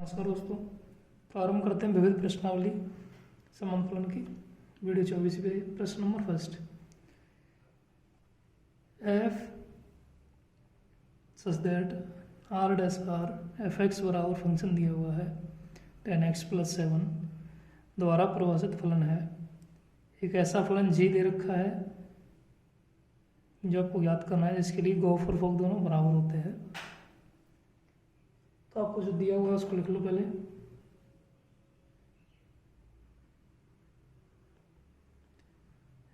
नमस्कार दोस्तों। प्रारंभ करते हैं विविध प्रश्नावली समांतरण की वीडियो 24 पे। प्रश्न number first, F such that R dash R F X बराबर फंक्शन दिया हुआ है 10x + 7 द्वारा परिभाषित फलन है। एक ऐसा फलन जी दे रखा है जो आपको ज्ञात करना है, जिसके लिए गॉस और फॉक दोनों बराबर होते हैं। तो आपको जो दिया हुआ है उसको लिख लो पहले।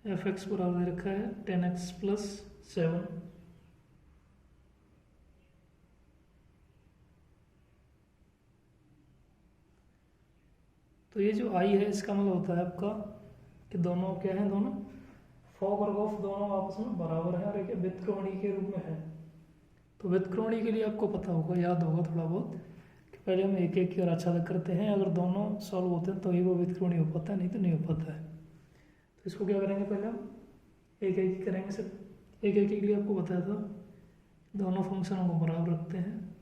एफ एक्स बराबर दे रखा है 10x + 7। तो ये जो आई है इसका मतलब होता है आपका कि दोनों क्या है, दोनों फॉक और गॉस दोनों आपस में बराबर है और एक व्युत्क्रमणी के रूप में है। तो व्युत्क्रमणी के लिए आपको पता होगा, याद होगा थोड़ा बहुत, कि पहले हम एक एक की और आच्छादक करते हैं। अगर दोनों सॉल्व होते हैं तो ही वो व्युत्क्रमणी हो पाता है, नहीं तो नहीं हो पाता है। तो इसको क्या करेंगे, पहले हम एक एक ही करेंगे। सिर्फ एक एक के लिए आपको बताया था, दोनों फंक्शनों को बराबर रखते हैं।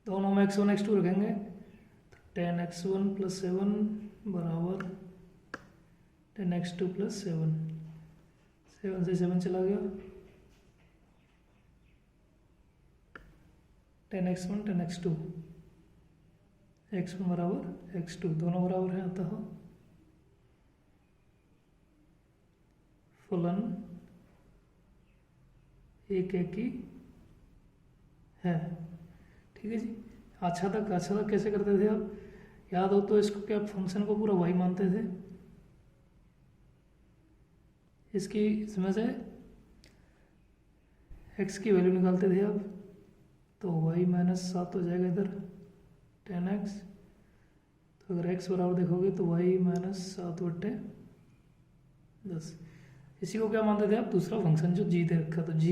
दोनों में x1 x2 रखेंगे तो 10x1 + 7 बराबर 10x2 + 7। 7 से 7 चला गया, 10x1 10x2, x1 बराबर x2 दोनों बराबर हैं। अतः फलन एक एक ही है। ठीक है जी। आच्छादक कैसे करते थे आप, याद हो तो इसको क्या फंक्शन को पूरा y मानते थे। इसकी इसमें से x की वैल्यू निकालते थे आप, तो y - 7 हो जाएगा इधर 10x। तो अगर x बराबर देखोगे तो y - 7/10। इसी को क्या मानते थे आप, दूसरा फंक्शन जो g दे रखा। तो g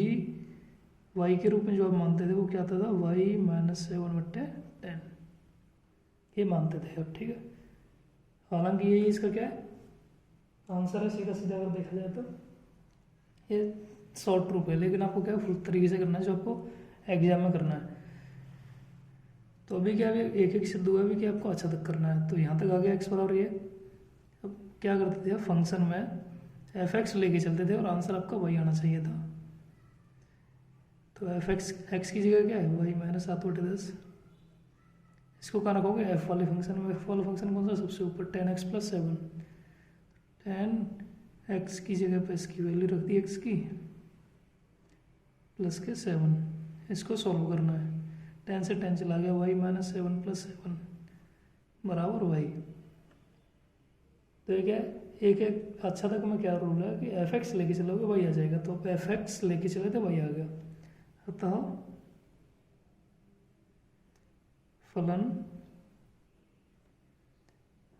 y के रूप में जो आप मानते थे वो क्या था, y - 7/10 ये मानते थे आप। ठीक है, हालांकि यही इसका क्या है आंसर है, सीधा सीधा अगर देखा जाए तो ये शॉर्ट प्रूफ है। लेकिन आपको क्या फुल तरीके से करना है, जो आपको एग्जाम में करना है। तो अभी क्या, अभी एक एक सिद्ध हुआ, अभी क्या आपको अच्छा तक करना है। तो यहाँ तक आ गया x बराबर ये। अब क्या करते थे, फंक्शन में एफ एक्स लेके चलते थे और आंसर आपका वही आना चाहिए था। तो एफ एक्स की जगह क्या है, y - 7/10। इसको कहाँ रखोगे, एफ वाले फंक्शन में। एफ वाला फंक्शन कौन सा, सबसे ऊपर 10x + 7। 10x की जगह पे इसकी वैल्यू रख दी x की प्लस के 7। इसको सॉल्व करना है। 10 से 10 चला गया, y - 7 + 7 बराबर y। तो ये क्या है, एक एक अच्छा तक में क्या रूल है कि एफ एक्स लेके चलोगे वही आ जाएगा। तो अब एफ एक्स लेके चले तो वही आ गया। अतः फलन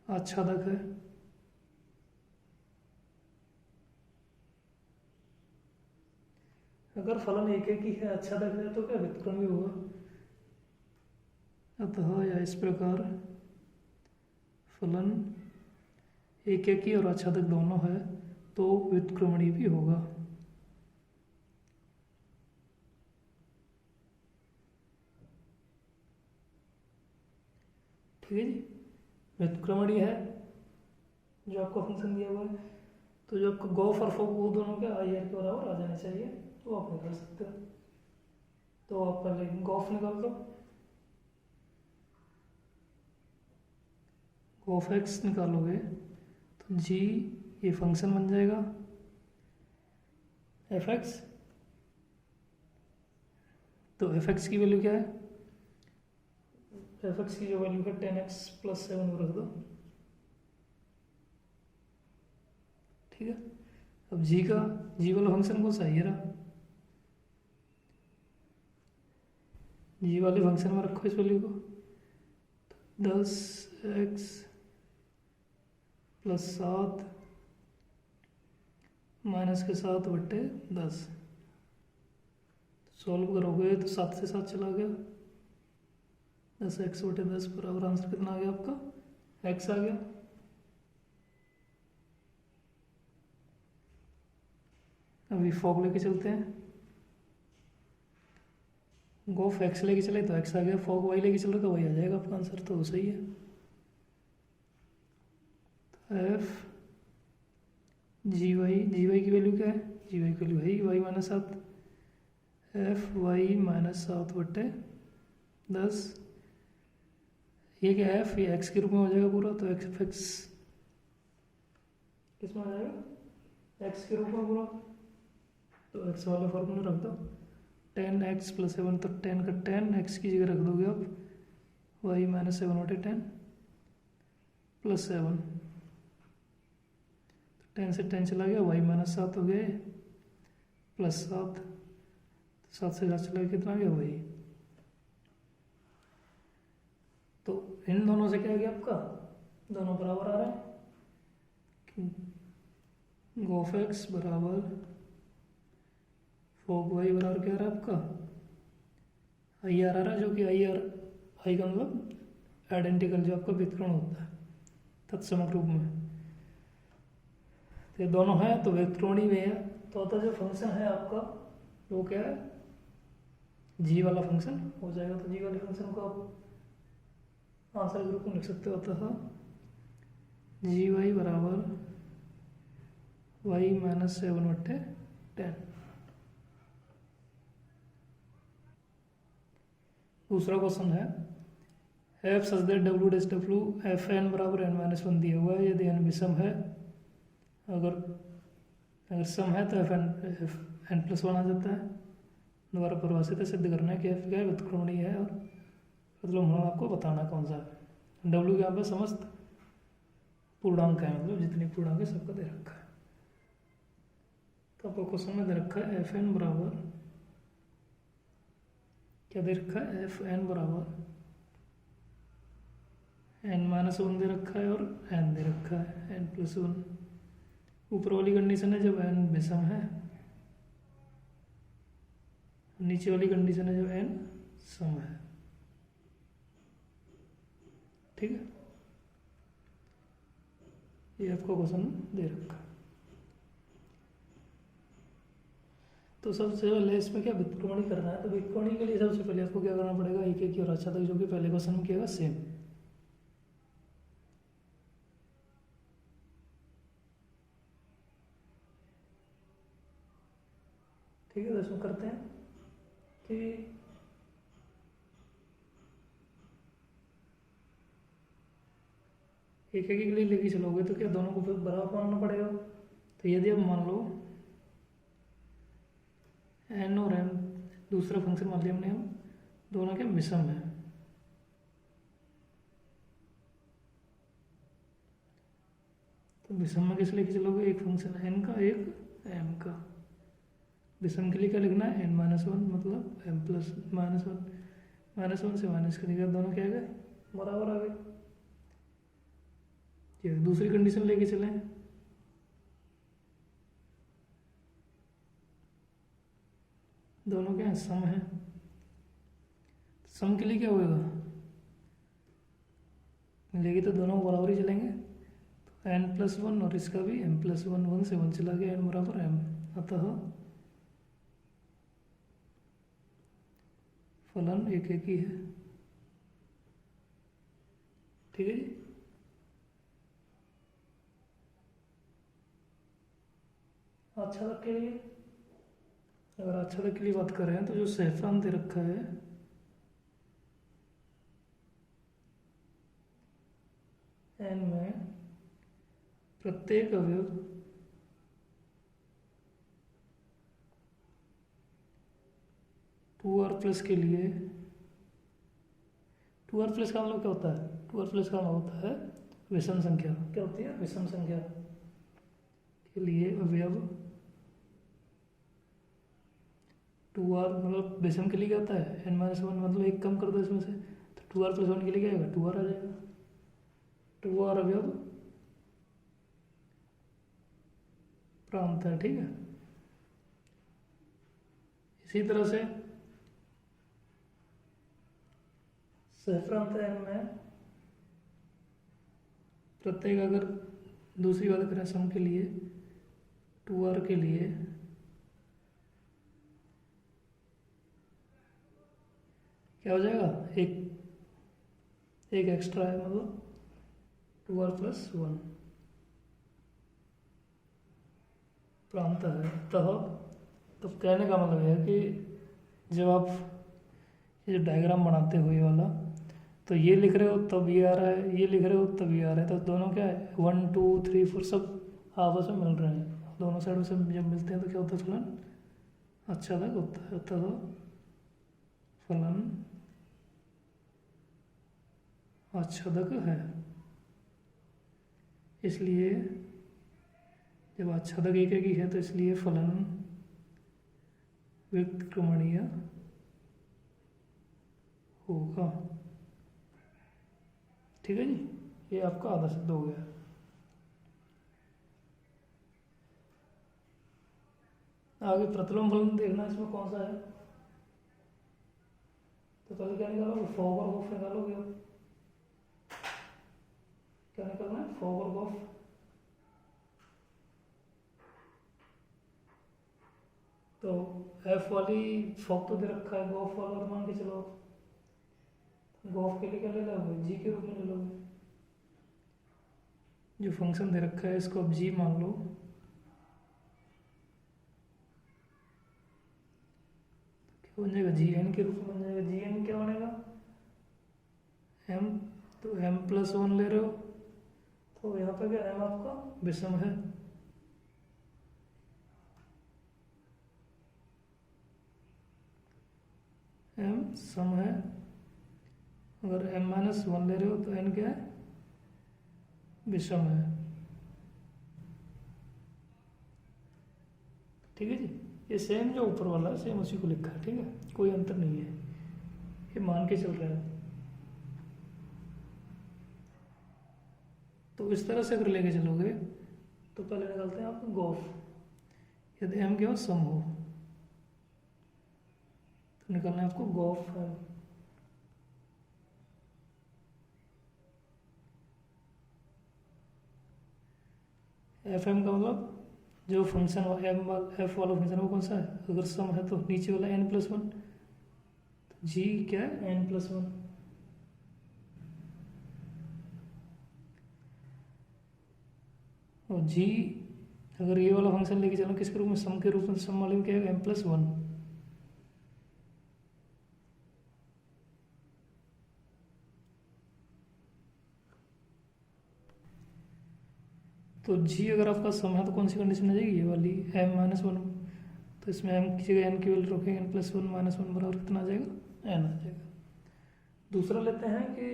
आच्छादक है। अगर फलन एक एक ही है, आच्छादक है, तो क्या व्युत्क्रमी होगा। अतः या इस प्रकार फलन एक एक ही और आच्छादक दोनों है तो व्युत्क्रमणी भी होगा। ठीक है जी, व्युत्क्रमणी है जो आपका फंक्शन दिया हुआ है। तो जो आपका गॉस और फॉक वो दोनों के आई आर के बराबर आ जाने चाहिए, तो आप निकाल सकते हो। तो आप पहले गॉस निकाल दो। गॉस एक्स निकालोगे तो जी ये फंक्शन बन जाएगा एफ एक्स। तो एफ एक्स की वैल्यू क्या है, एफ एक्स की जो वैल्यू है 10x + 7 वो रख दो। ठीक है, अब जी वाला फंक्शन कौन सा है, ये रहा। जी वाले फंक्शन में रखो इस वैल्यू को। 10x + 7 -7/10। सॉल्व करोगे तो 7 से 7 चला गया, 10x/10 बराबर आंसर कितना आ गया आपका, x आ गया। अभी फॉक लेके चलते हैं। गोफ एक्स लेके चले तो एक्स आ गया, फॉग वाई लेके चलो तो वही आ जाएगा आपका आंसर, तो सही है। एफ जी वाई की वैल्यू क्या है, जी वाई की वैल्यू है Y minus 7, F Y minus 7/10। ये क्या है, एफ ये एक्स के रूप में हो जाएगा पूरा, तो एक्स एक्स किस में हो जाएगा, एक्स के रूप में पूरा, तो एक्स वाला फॉर्मूला रख दो, 10x + 7, तो 10 का 10 एक्स की जगह रख दोगे आप, वाई माइनस 7/10 + 7, 10 से 10 चला गया, वाई माइनस 7 हो गए +7, 7 से 7 चला गया, कितना गया वही। तो इन दोनों से क्या गया आपका, दोनों बराबर आ रहा है, गोफ एक्स बराबर फॉग वाई बराबर क्या आ रहा है आपका, आई आर आ रहा है, जो कि आई आर आई का मतलब आइडेंटिकल, जो आपका व्युत्क्रमण होता है तत्समक रूप में, तो ये दोनों है तो व्युत्क्रमणी में है, तो अतः जो फंक्शन है आपका वो क्या है, जी वाला फंक्शन हो जाएगा। तो जी वाले फंक्शन को आप आंसर के रूप में लिख सकते हो, अतः जी वाई बराबर वाई माइनस 7/10। दूसरा क्वेश्चन है, F such that W dash W F N बराबर n-1 दिया हुआ है, यदि एन विषम है, अगर सम है तो एफ एन प्लस 1 आ जाता है। दोबारा परिभाषित है, सिद्ध करना है कि एफ क्या है, व्युत्क्रमणीय है, और मतलब हम आपको बताना कौन सा है। डब्ल्यू के यहाँ पे समस्त पूर्णांक है, मतलब जितनी पूर्णांक है सबका दे रखा है। तो आपको क्वेश्चन में दे रखा है एफ एन बराबर क्या दे रखा है, एफ एन बराबर n-1 दे रखा है और n दे रखा है n+1। ऊपर वाली कंडीशन है जब n विषम है, नीचे वाली कंडीशन है जब n सम है, ठीक है। ये आपको क्वेश्चन दे रखा है। तो सबसे पहले इसमें क्या व्युत्क्रमणी करना है, तो व्युत्क्रमणी के लिए सबसे पहले आपको क्या करना पड़ेगा, एक एक की और अच्छा तक, जो कि पहले क्वेश्चन में किया सेम। ठीक है, तो इसमें करते हैं कि एक एक के लिए लेके चलोगे तो क्या दोनों को फिर बराबर मानना पड़ेगा। तो यदि अब मान लो एन और एम, दूसरा फंक्शन मान लिया हमने, हम दोनों के विषम है, तो विषम में किस लेके चलोगे, एक फंक्शन एन का एक एम का। विषम के लिए क्या लिखना है, n-1 मतलब m प्लस -1 से माइनस करेगा, दोनों क्या आ गए, बराबर आ गए। ये दूसरी कंडीशन लेके चले, दोनों क्या है, सम है। सम के लिए क्या होगा, लेके तो दोनों बराबर ही चलेंगे, तो n+1 और इसका भी m+1, 1 से 1 चला गया, n बराबर m, अतः फलन एक एक ही है। ठीक है जी, अच्छा तक के लिए, अगर अच्छा तक के लिए बात कर रहे हैं तो जो सेफ्रॉन दे रखा है एन में प्रत्येक अवयव टू आर प्लस के लिए, टू आर प्लस का मतलब क्या होता है, टू आर प्लस का मतलब होता है विषम संख्या, क्या होती है, विषम संख्या के लिए अवयव टू आर, मतलब विषम के लिए क्या होता है, n-1 मतलब एक कम कर दो इसमें से, तो 2r+1 के लिए क्या आएगा, 2r आ जाएगा, 2r अवयव प्रांत है। ठीक है, इसी तरह से सहप्रांत एन में प्रत्येक, अगर दूसरी बात करें सम के लिए, 2r के लिए क्या हो जाएगा, एक एक्स्ट्रा है, मतलब 2r + 1 प्रांत है। तो कहने का मतलब है कि जब आप ये जो डायग्राम बनाते हो ये वाला, तो ये लिख रहे हो तब ये आ रहा है, ये लिख रहे हो तब ये आ रहा है, तो दोनों क्या है 1 2 3 4 सब आपस में मिल रहे हैं, दोनों साइडों से जब मिलते हैं तो क्या होता है, फलन आच्छादक होता है। तो फलन आच्छादक है, इसलिए जब आच्छादक एक ही है तो इसलिए फलन विक्रमणीय होगा। ठीक है जी, ये आपका आधा सिद्ध हो गया। आगे प्रतिलोम फलन देखना, इसमें कौन सा है, तो पहले क्या निकालोगे, फॉगर ऑफ निकालोगे। क्या निकालना है, फॉगर ऑफ। तो एफ वाली फॉक तो दे रखा है, गॉफ वाला और मान के चलो, गॉफ के लिए क्या ले लोगे, जी के रूप में ले लोगे। जो फंक्शन दे रखा है इसको अब जी मान लो, क्या बन जाएगा, जी एन के रूप में बन जाएगा। जी एन क्या बनेगा, एम, तो एम + 1 ले रहे हो, तो यहाँ पे क्या एम आपका विषम है, एम सम है। अगर m - 1 ले रहे हो तो n क्या है, विषम है। ठीक है जी, ये सेम जो ऊपर वाला है सेम उसी को लिखा है, ठीक है, कोई अंतर नहीं है, ये मान के चल रहा है। तो इस तरह से अगर लेके चलोगे तो पहले निकालते हैं आप गॉफ, यदि m क्या हो, सम हो, तो निकालना है आपको गॉफ m। एफ एम का मतलब जो फंक्शन एम एफ वाला फंक्शन है वो कौन सा है, अगर सम है तो नीचे वाला n + 1, तो जी क्या है n + 1। और जी अगर ये वाला फंक्शन लेके चलो किसके रूप में, सम के रूप में, सम वाले में क्या है m + 1। तो जी अगर आपका सम है तो कौन सी कंडीशन आ जाएगी, ये वाली m - 1, तो इसमें m की जगह n की वैल्यू रखेंगे, n + 1 - 1 बराबर कितना आ जाएगा, n आ जाएगा। दूसरा लेते हैं कि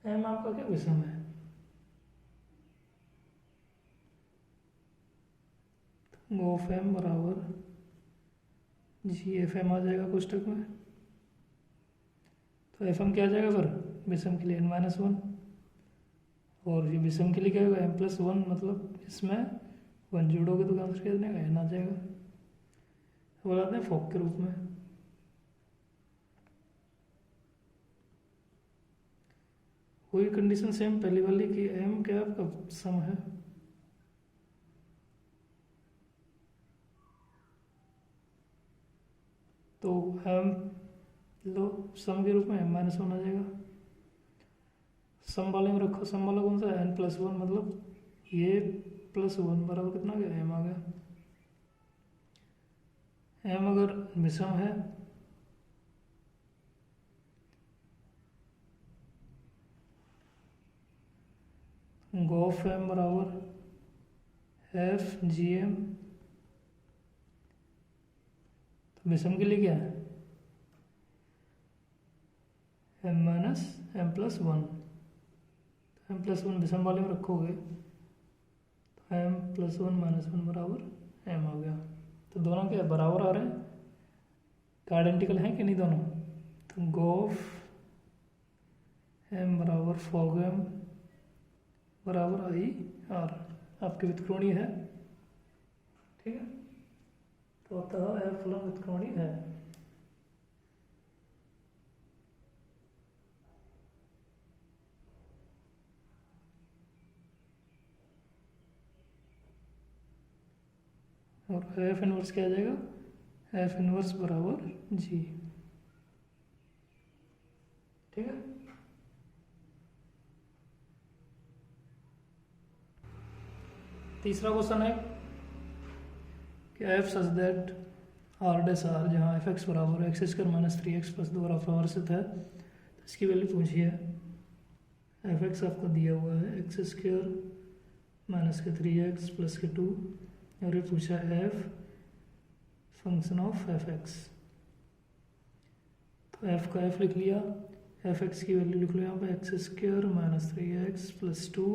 m आपका क्या विषम है, ऑफ m बराबर जी एफ एम आ जाएगा कोष्टक में। तो एफ एम क्या आ जाएगा फिर, विषम के लिए n - 1, और ये विषम के लिए क्या होगा m + 1, मतलब इसमें 1 जोड़ोगे तो आंसर क्या देगा, n आ जाएगा। बताते हैं फॉक के रूप में, वही कंडीशन सेम पहली वाली कि m क्या आपका सम है, तो m लो सम के रूप में m - 1 आ जाएगा। सम वाले में रखो, सम वाला कौन सा है, n + 1, मतलब ये +1 बराबर कितना आ गया, m आ गया। m अगर विषम है गॉफ m बराबर एफ जी एम, तो विषम के लिए क्या है m - m + 1, m + 1 विषम वाले में रखोगे तो m + 1 - 1 बराबर m आ गया। तो दोनों क्या बराबर आ रहे हैं, आइडेंटिकल हैं कि नहीं दोनों, तो गॉफ m बराबर फॉग m बराबर IR आपके व्युत्क्रमणीय है। ठीक है, तो अतः एफ फलन व्युत्क्रमणीय है। और एफ इनवर्स क्या आ जाएगा, एफ इनवर्स बराबर जी। ठीक है। तीसरा क्वेश्चन है कि F such that R dash R, जहाँ एफ एक्स बराबर X square minus 3x plus 2 द्वारा प्रवर्तित है, तो इसकी वैल्यू पूछी है। एफ एक्स आपका दिया हुआ है एक्स स्क्वायर माइनस के 3x प्लस के 2, और ये पूछा है F function of F x. तो एफ का एफ लिख लिया, एफ एक्स की वैल्यू लिख लो यहाँ पे x square minus 3x plus 2।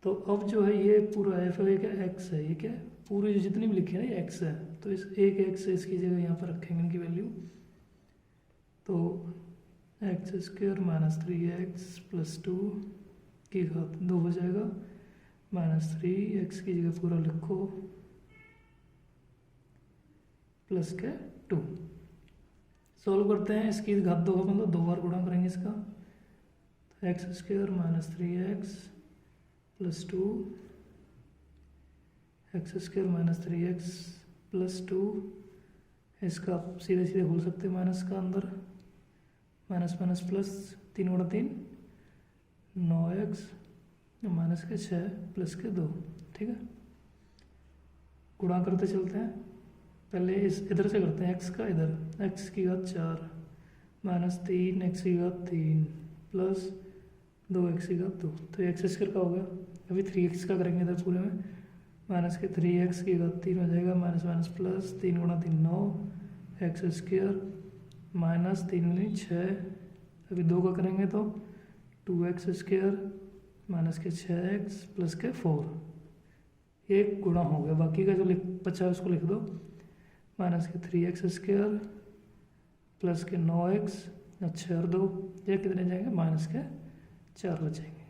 तो अब जो है ये पूरा एफ है, क्या एक्स है, ये क्या पूरे जितनी भी लिखे हैं ये एक्स है, तो इस एक एक्स है इसकी जगह यहाँ पर रखेंगे इनकी वैल्यू। तो x square minus 3x plus 2 की घात 2 हो जाएगा, माइनस 3x की जगह पूरा लिखो प्लस के 2। सॉल्व करते हैं, इसकी घात 2 का मतलब 2 बार गुणा करेंगे इसका। तो x square minus 3x plus 2, x square minus 3x plus 2, इसका सीधे सीधे खोल सकते हैं माइनस का अंदर, माइनस माइनस प्लस 3 गुणा 3 9x माइनस के 6 प्लस के 2। ठीक है, गुणा करते चलते हैं। पहले इस इधर से करते हैं, एक्स का इधर, एक्स की घात 4 माइनस 3 एक्स की घात 3 प्लस 2 एक्स की घात 2। तो एक्स स्क्वायर का हो गया। अभी 3x का करेंगे इधर पूरे में, माइनस के 3x की घात 3 हो जाएगा, माइनस माइनस प्लस 3 गुणा 3 9 एक्स स्क्वायर माइनस 3 गुनी 6। अभी 2 का करेंगे तो 2x स्क्वायर माइनस के 6x प्लस के 4। एक गुणा हो गया, बाकी का जो बचा है उसको लिख दो, माइनस के 3x स्क्वायर प्लस के 9x, 6 और 2 ये कितने जाएंगे, माइनस के 4 बचेंगे।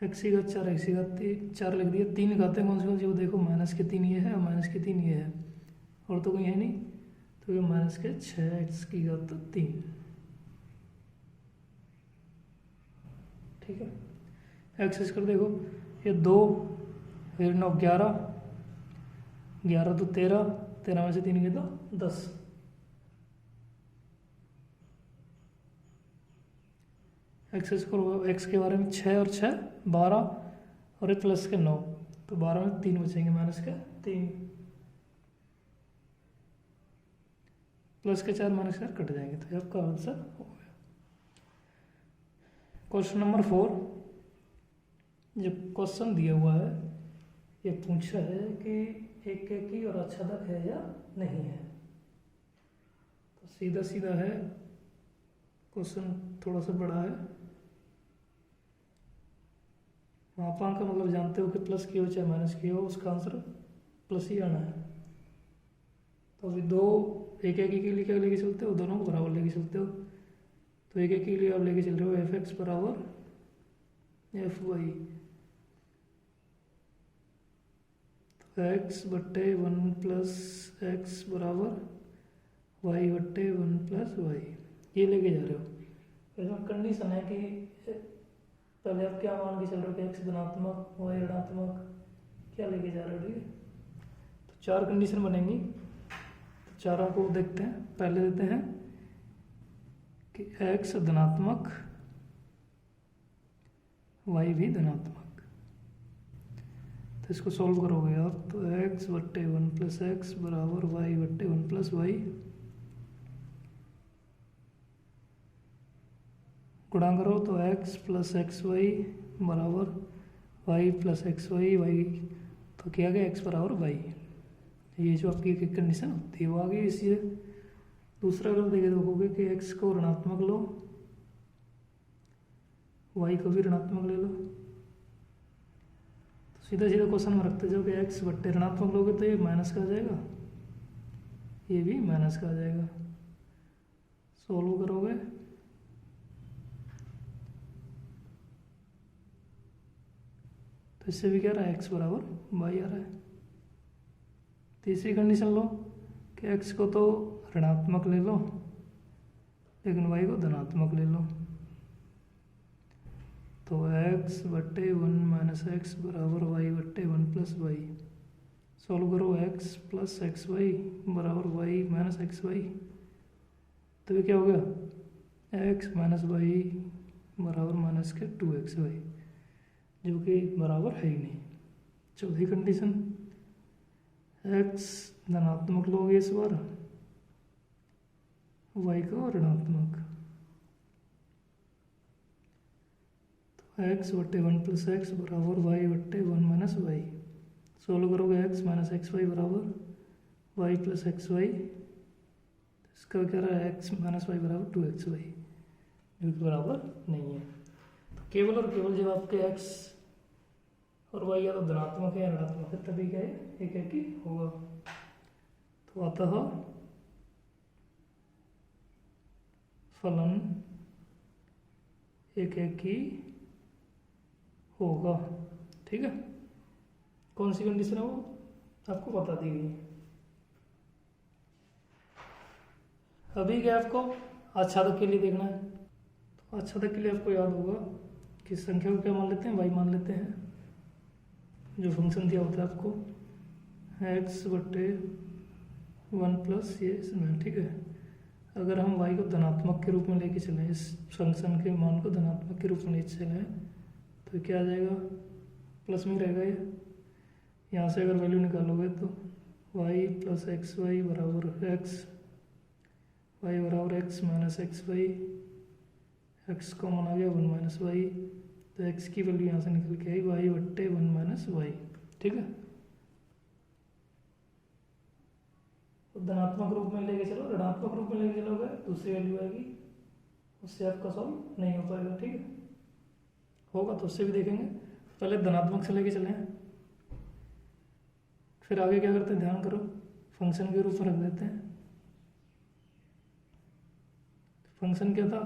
एक्स की घात 4 एक्स की घात 4 लिख दिया। 3 घातें कौन सी वो देखो, माइनस के 3 ये है और माइनस के 3 ये है, और तो कोई है नहीं, तो ये माइनस के 6 एक्स की घात 3। ठीक है, एक्स स्क्वायर देखो ये 2 फिर 9 11 11 तो 13 13 में से 3 गए तो 10। एक्स स्क्वायर एक्स के बारे में 6 और 6 12 और एक प्लस के 9, तो 12 में 3 बचेंगे, माइनस के 3 प्लस के 4 माइनस के 4 कट जाएंगे। तो आपका आंसर हो गया। क्वेश्चन नंबर 4, जो क्वेश्चन दिया हुआ है ये पूछा है कि एक एकी और आच्छादक है या नहीं है। तो सीधा सीधा है, क्वेश्चन थोड़ा सा बड़ा है। मापांक का मतलब जानते हो कि प्लस की हो चाहे माइनस की हो, उसका आंसर प्लस ही आना है। तो अभी 2 एक एक के लिए क्या लेके चलते हो, दोनों को बराबर लेके चलते हो। तो एक एक के लिए आप लेके चल रहे हो एफ एक्स बराबर एफ वाई, तो एक्स बट्टे 1 प्लस एक्स बराबर वाई बट्टे 1 प्लस वाई, ये लेके जा रहे हो। इसमें कंडीशन है कि पहले आप क्या मान के चल रहे हो कि एक्स धनात्मक वाई ऋणात्मक, क्या लेके जा रहे हो। ठीक है, तो 4 कंडीशन बनेंगी, तो चारों को देखते हैं। पहले देते हैं कि एक्स धनात्मक वाई भी धनात्मक, तो इसको सॉल्व करोगे आप, तो एक्स बट्टे 1 प्लस एक्स बराबर वाई बट्टे 1 प्लस वाई, गुणा करो तो x प्लस एक्स वाई बराबर Y plus X Y, Y तो क्या गया x बराबर वाई। ये जो आपकी एक कंडीशन होती है वो आ गई। इसलिए दूसरा अगर देखे देखोगे कि x को ऋणात्मक लो, y को भी ऋणात्मक ले लो, तो सीधा सीधा क्वेश्चन में रखते जाओ कि x बट्टे ऋणात्मक लोगे तो ये माइनस का आ जाएगा, ये भी माइनस का आ जाएगा। सोल्व करोगे तो इससे भी क्या रहा है, x बराबर वाई आ रहा है। तीसरी कंडीशन लो कि x को तो ऋणात्मक ले लो लेकिन y को धनात्मक ले लो, तो x बट्टे 1 माइनस एक्स बराबर y बट्टे 1 प्लस वाई। सॉल्व करो x प्लस एक्स वाई बराबर y माइनस एक्स वाई। तो ये क्या हो गया x माइनस वाई बराबर माइनस के 2xy, जो कि बराबर है ही नहीं। चौथी कंडीशन, x धनात्मक लोगे इस बार, y को ऋणात्मक, तो x बट्टे 1 प्लस एक्स बराबर y बट्टे 1 माइनस वाई। सोल्व करोगे x माइनस एक्स वाई बराबर y प्लस एक्स वाई। इसका क्या रहा है x माइनस वाई बराबर 2xy, जो कि बराबर नहीं है। तो केवल और केवल जब आपके x और y या तो धनात्मक है या ऋणात्मक है तभी क्या है एक ही होगा। तो अतः फलन एक ही होगा। ठीक है, कौन सी कंडीशन है वो आपको बता दी गई है। अभी क्या आपको आच्छादक के लिए देखना है। तो आच्छादक के लिए आपको याद होगा कि संख्या को क्या मान लेते हैं, y मान लेते हैं। जो फंक्शन दिया होता है आपको x बट्टे 1 प्लस ये इसमें, ठीक है। अगर हम y को धनात्मक के रूप में लेके चलें, इस फंक्शन के मान को धनात्मक के रूप में लेके चलें, तो क्या आ जाएगा, प्लस में रहेगा ये। यहाँ से अगर वैल्यू निकालोगे तो y प्लस एक्स वाई बराबर x, y बराबर x minus X Y, X common आ गया 1 माइनस वाई, तो x की वैल्यू यहाँ से निकल के आई y बट्टे 1 माइनस वाई। ठीक है, तो धनात्मक रूप में लेके चलो, ऋणात्मक रूप में लेके चलोगे दूसरी वैल्यू आएगी, उससे आपका सॉल्व नहीं हो पाएगा। ठीक है, होगा तो उससे भी देखेंगे। पहले धनात्मक से लेके चले, फिर आगे क्या करते हैं, ध्यान करो, फंक्शन के रूप में रख देते हैं। फंक्शन क्या था,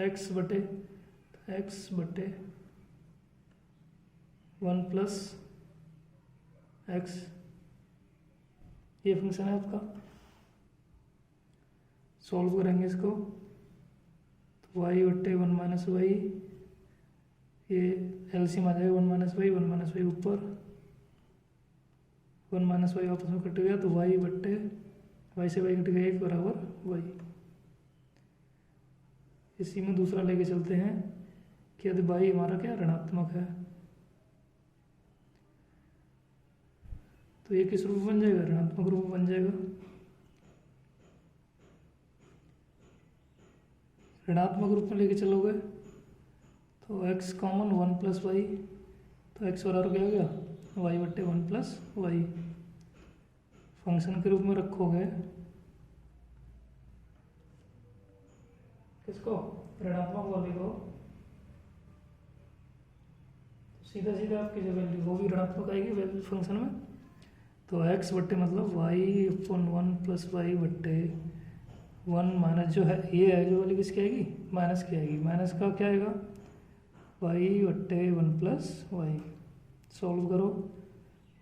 x बटे 1 प्लस एक्स, ये फंक्शन है आपका। सॉल्व करेंगे इसको तो y बट्टे 1 माइनस वाई, ये एलसीएम आ जाएगा 1 माइनस वाई ऊपर, 1 माइनस वाई आपस में कट गया, तो y बट्टे वाई से वाई कट गया 1 बराबर वाई। इसी में दूसरा लेके चलते हैं कि यदि y हमारा क्या ऋणात्मक है, तो ये किस रूप में बन जाएगा, ऋणात्मक रूप में बन जाएगा। ऋणात्मक रूप में लेके चलोगे तो x कॉमन 1 प्लस वाई, तो x बराबर क्या हो गया y बट्टे 1 प्लस वाई। फंक्शन के रूप में रखोगे किसको, ऋणात्मक वाले को, सीधा सीधा आपकी जो वैल्यू वो भी ऋणात्मक आएगी वैल्यू फंक्शन में। तो x बट्टे मतलब y अपन 1 प्लस वाई बट्टे 1 माइनस जो है ये है, जो वाली किसकी आएगी, माइनस की आएगी। माइनस का क्या आएगा, y बट्टे 1 प्लस वाई। सॉल्व करो,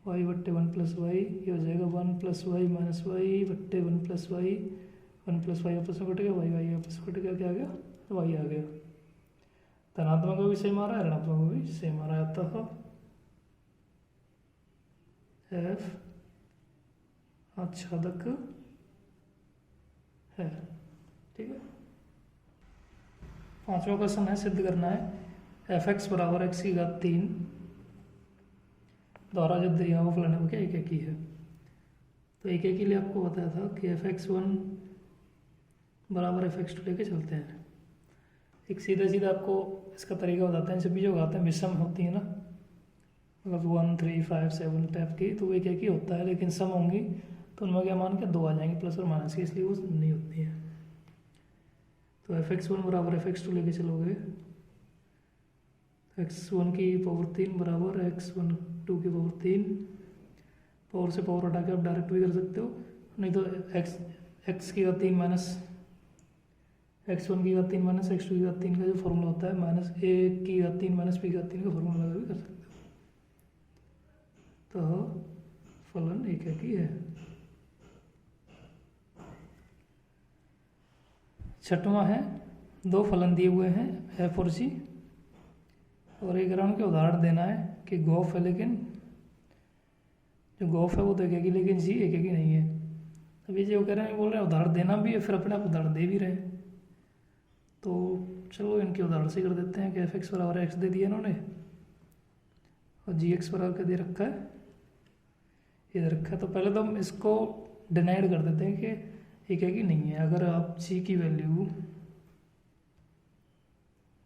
y बट्टे 1 प्लस वाई, ये हो जाएगा 1 प्लस वाई माइनस वाई बट्टे 1 प्लस वाई, 1 प्लस वाई आपस में कट गया, वाई आपस में कट गया, क्या आ गया, वाई आ गया। धनात्मक को भी सेम आ रहा है, ऋणात्मक को भी सेम आ रहा है। अतः f आच्छादक है। ठीक है, पांचवा क्वेश्चन है, सिद्ध करना है f(x) बराबर x की घात 3 द्वारा जो दिया हुआ फलन है वो क्या एक ही है। तो एक के लिए आपको बताया था कि f(x1) बराबर f(x2) लेके चलते हैं। एक सीधा सीधा आपको इसका तरीका बताते हैं, जब भी जो घातें विषम होती है ना, मतलब 1 3 5 7 टाइप की, तो वो एक ही होता है, लेकिन सम होंगी तो उनमें क्या मान के 2 आ जाएंगे प्लस और माइनस के, इसलिए वो नहीं होती है। तो f(x1) बराबर f(x2) लेके चलोगे, x1 की पावर 3 बराबर x2 की पावर 3, पावर से पावर हटा के आप डायरेक्ट भी कर सकते हो, नहीं तो x की घात 3 माइनस x1 की घात 3 माइनस x2 की घात 3 का जो फॉर्मूला होता है माइनस a की घात 3 माइनस b की घात 3 का फॉर्मूला लगा भी कर सकते हो। तो फलन एक ही है। छठवां है, दो फलन दिए हुए हैं f और g, और एक राउंड के उदाहरण देना है कि गोफ है, लेकिन जो गोफ है वो देखेगी लेकिन जी एकेगी नहीं है। अभी जो कह रहे हैं बोल रहे हैं उदाहरण देना भी है, फिर अपने आप उदाहरण दे भी रहे हैं। तो चलो इनके उदाहरण से कर देते हैं कि एफ एक्स बराबर एक्स दे दिया इन्होंने और जी एक्स बराबर क्या दे रखा है, ये दे रखा है। तो पहले तो हम इसको डिनाइड कर देते हैं कि एक है कि नहीं है। अगर आप जी की वैल्यू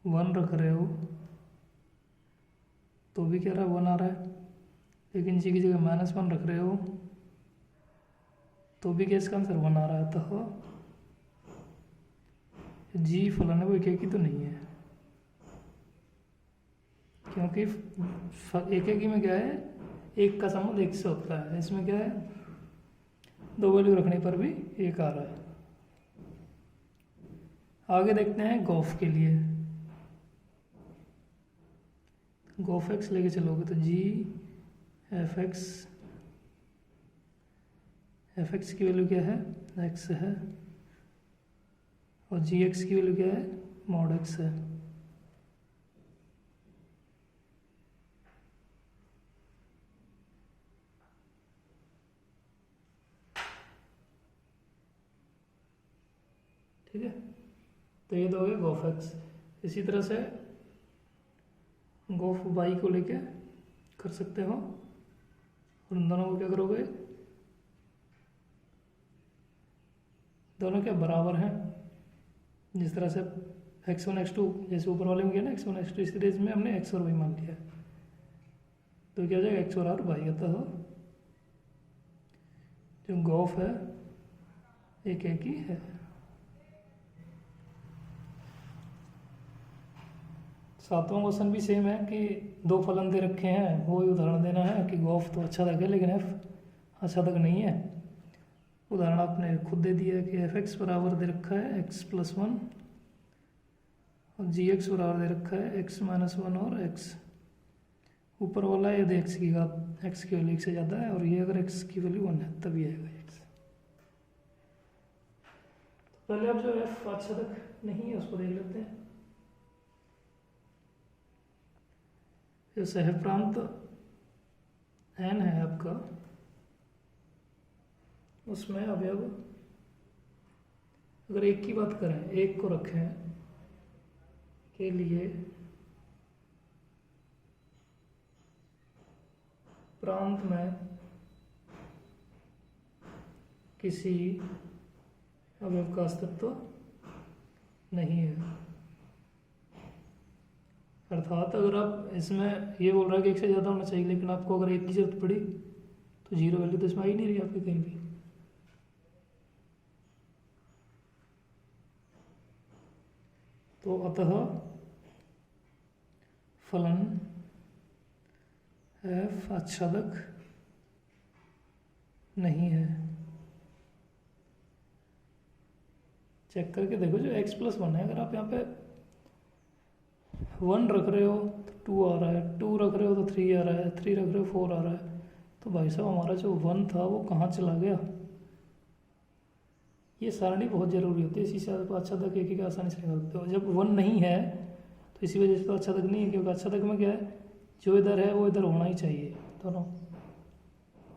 1 रख रहे हो तो भी क्या रहा है 1 आ रहा है, लेकिन जी की जगह -1 रख रहे हो तो भी क्या इसका आंसर 1 आ रहा है। तो जी फलन है वो एक ही तो नहीं है, क्योंकि एक ही में क्या है, एक का संबंध एक से होता है। इसमें क्या है, दो वैल्यू रखने पर भी एक आ रहा है। आगे देखते हैं गोफ के लिए। गोफ एक्स लेके चलोगे तो जी एफ एक्स की वैल्यू क्या है, एक्स है, और जी एक्स की वैल्यू क्या है, मॉड एक्स है। ठीक है, तो ये तो हो गया गोफ एक्स। इसी तरह से गोफ वाई को लेके कर सकते हो, और उन दोनों को क्या करोगे, दोनों क्या बराबर हैं। जिस तरह से x1 x2 जैसे ऊपर वाले में किया ना, x1 x2, इस तरह में हमने x और y मान लिया, तो क्या हो जाएगा x और y। अतः जो गोफ है एक ही है। सातवां क्वेश्चन भी सेम है कि दो फलन दे रखे हैं, वो ही उदाहरण देना है कि गोफ तो अच्छा तक है लेकिन एफ अच्छा तक नहीं है। उदाहरण आपने खुद दे दिया है कि एफ एक्स बराबर दे रखा है x+1 और जी एक्स बराबर दे रखा है x-1 और x। ऊपर वाला यदि एक्स की घात एक्स की वैल्यू 1 से ज़्यादा है और ये अगर एक्स की वैल्यू 1 है तभी आएगा एक्स। तो पहले आप जो एफ अच्छा तक नहीं है उसको देख लेते हैं। जो सह प्रांत n है आपका, उसमें अवयव अगर एक की बात करें, एक को रखें के लिए प्रांत में किसी अवयव का अस्तित्व नहीं है। अर्थात अगर आप इसमें ये बोल रहा है कि एक से ज़्यादा होना चाहिए, लेकिन आपको अगर एक की जरूरत पड़ी तो जीरो वैल्यू तो इसमें आ ही नहीं रही आपकी कहीं भी। तो अतः फलन एफ आच्छादक नहीं है। चेक करके देखो, जो x+1 है, अगर आप यहाँ पे 1 रख रहे हो तो 2 आ रहा है, 2 रख रहे हो तो 3 आ रहा है, 3 रख रहे हो 4 आ रहा है। तो भाई साहब हमारा जो 1 था वो कहाँ चला गया। ये सारणी बहुत ज़रूरी होती है, इसी से आप अच्छा तक एक आसानी से निकाल सकते हो। जब 1 नहीं है तो इसी वजह से तो अच्छा तक नहीं है, क्योंकि अच्छा तक में क्या है, जो इधर है वो इधर होना ही चाहिए दोनों।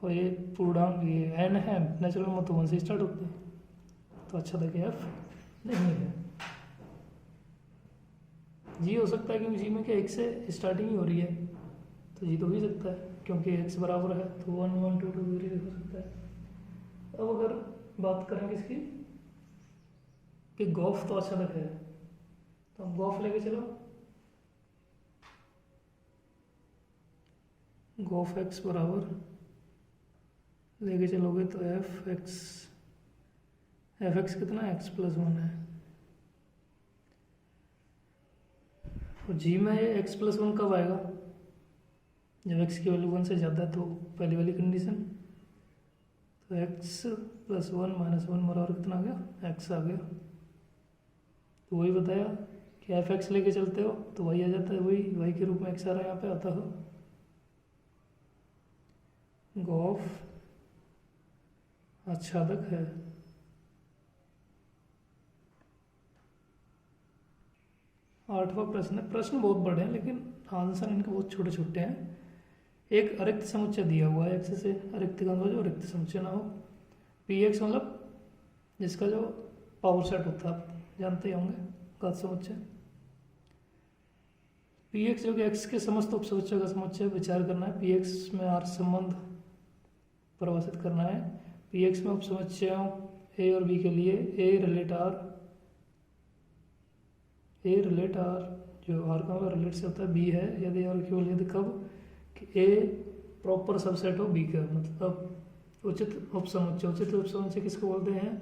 और ये पूर्णांक ये n है, नेचुरल में तो 1 से स्टार्ट होते हैं, तो अच्छा तक एफ नहीं है। जी हो सकता है क्योंकि जी में क्या एक से स्टार्टिंग ही हो रही है, तो जी तो हो ही सकता है क्योंकि x बराबर है, तो 1 1 2 2 3 हो सकता है। अब अगर बात करें किसकी कि गोफ तो अच्छा तक है, तो हम गोफ लेके चलो। गोफ एक्स बराबर लेके चलोगे तो एफ एक्स कितना x+1 है, और जी में ये x+1 कब आएगा, जब x की वैल्यू 1 से ज़्यादा है। तो पहली वाली कंडीशन, तो x+1 -1 बराबर कितना आ गया, x आ गया। तो वही बताया कि एफ एक्स लेके चलते हो तो वही आ जाता है, वही y के रूप में x आ रहा है यहाँ पे। अतः गोफ आच्छादक है। आठवां प्रश्न है, प्रश्न बहुत बड़े हैं लेकिन आंसर इनके बहुत छोटे छोटे हैं। एक अरिक्त समुच्चय दिया हुआ है एक्स से, अरिक्त का जो रिक्त समुच्चय ना हो। पी एक्स मतलब जिसका जो पावर सेट होता है आप जानते ही होंगे, घात समुच्चय। पी एक्स जो कि एक्स के समस्त उपसमुच्चय का समुच्चय विचार करना है। पी एक्स में आर संबंध परिभाषित करना है। पी एक्स में उपसमुच्चयों ए और बी के लिए ए रिलेट आर, जो आर का रिलेट से होता है बी है यदि और केवल यदि कब कि ए प्रॉपर सबसेट हो बी का, मतलब उचित उपसमुच्चय। उचित उपसमुच्चय किसको बोलते हैं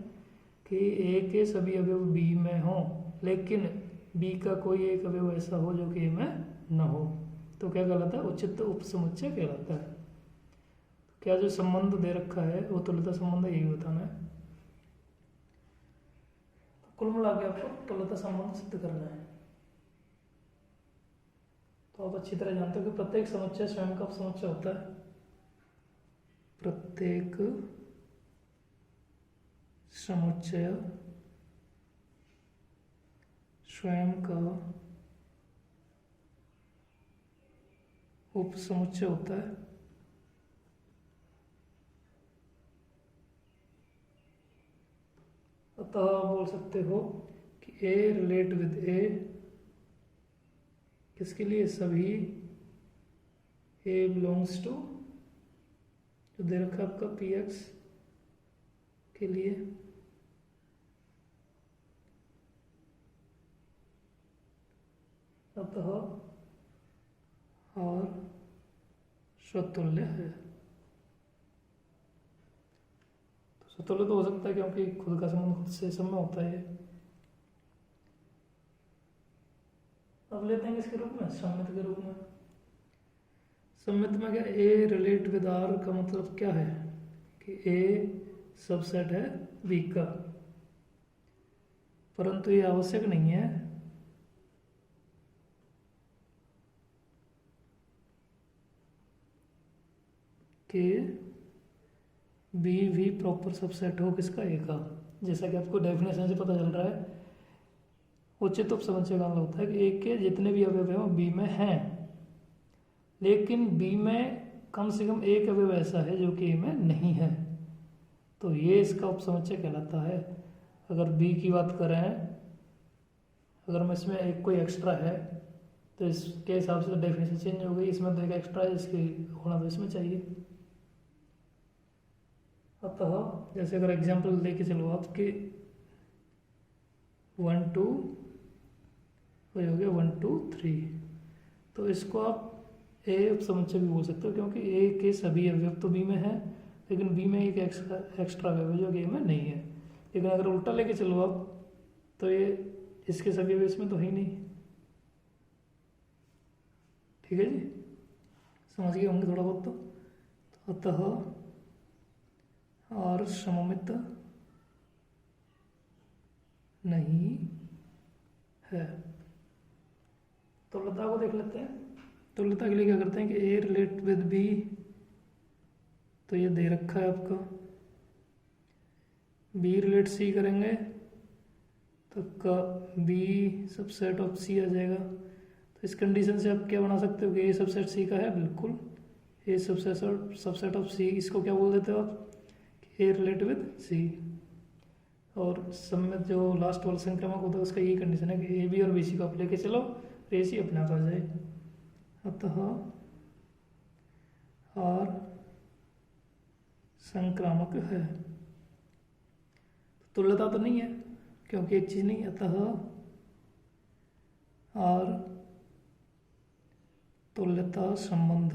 कि ए के सभी अवयव बी में हों लेकिन बी का कोई एक अवयव ऐसा हो जो कि ए में न हो, तो क्या कहलाता है, उचित उपसमुच्चय कहलाता है। क्या जो संबंध दे रखा है वो तुल्यता संबंध यही बताना है। कुल मिला के आपको तुल्यता संबंध सिद्ध करना है। तो आप अच्छी तरह जानते हो कि प्रत्येक समुच्चय स्वयं का उपसमुच्चय होता है। प्रत्येक समुच्चय स्वयं का उपसमुच्चय होता है। अतः आप बोल सकते हो कि ए रिलेट विद ए किसके लिए, सभी ए बिलोंग्स टू जो दे रखा आपका पी एक्स के लिए, अतः और स्वतुल्य है। तो स्वतुल्य तो हो सकता है क्योंकि खुद का संबंध खुद से सब में होता है। अब लेते हैं इसके रूप में, सम्मित के रूप में। सम्मित में क्या, ए रिलेट विद आर का मतलब क्या है कि ए सबसेट है बी का, परंतु ये आवश्यक नहीं है कि बी भी प्रॉपर सबसेट हो किसका, ए का। जैसा कि आपको डेफिनेशन से पता चल रहा है, उचित उपसमुच्चय का मतलब होता है कि ए के जितने भी अवयव हैं बी में हैं लेकिन बी में कम से कम एक अवयव ऐसा है जो कि ए में नहीं है, तो ये इसका उपसमुच्चय कहलाता है। अगर बी की बात करें, अगर मैं इसमें एक कोई एक्स्ट्रा है तो इसके हिसाब से तो डेफिनेशन चेंज हो गई। इसमें तो एक एक्स्ट्रा है, इसकी होना तो इसमें चाहिए। अतः जैसे अगर एग्जाम्पल लेके चलो आपके 1 2 हो गया 1 2 3, तो इसको आप ए उपसमुच्चय भी बोल सकते हो क्योंकि ए के सभी अवयव तो बी में है लेकिन बी में एक एक्स्ट्रा अवयव जो कि ए में नहीं है। लेकिन अगर उल्टा लेके चलो आप तो ये इसके सभी अवयव इसमें तो है ही नहीं। ठीक है जी, समझ गए होंगे थोड़ा बहुत। तो अतः और सममित नहीं है। तुल्यता को देख लेते हैं। तुल्यता के लिए क्या करते हैं कि ए रिलेट विद बी, तो ये दे रखा है आपका, बी रिलेट सी करेंगे तो का बी सबसेट ऑफ सी आ जाएगा। तो इस कंडीशन से आप क्या बना सकते हो कि ए सबसेट सी का है, बिल्कुल ए सबसेट ऑफ सी। इसको क्या बोल देते हो आप, ए रिलेट विद सी। और सम्मित जो लास्ट वाला संक्रामक होता है उसका यही कंडीशन है कि ए बी और बी सी को आप लेके चलो, ए सी अपने आप आ जाए। अतः और संक्रामक है। तुल्यता तो नहीं है क्योंकि एक चीज नहीं, अतः और तुल्यता संबंध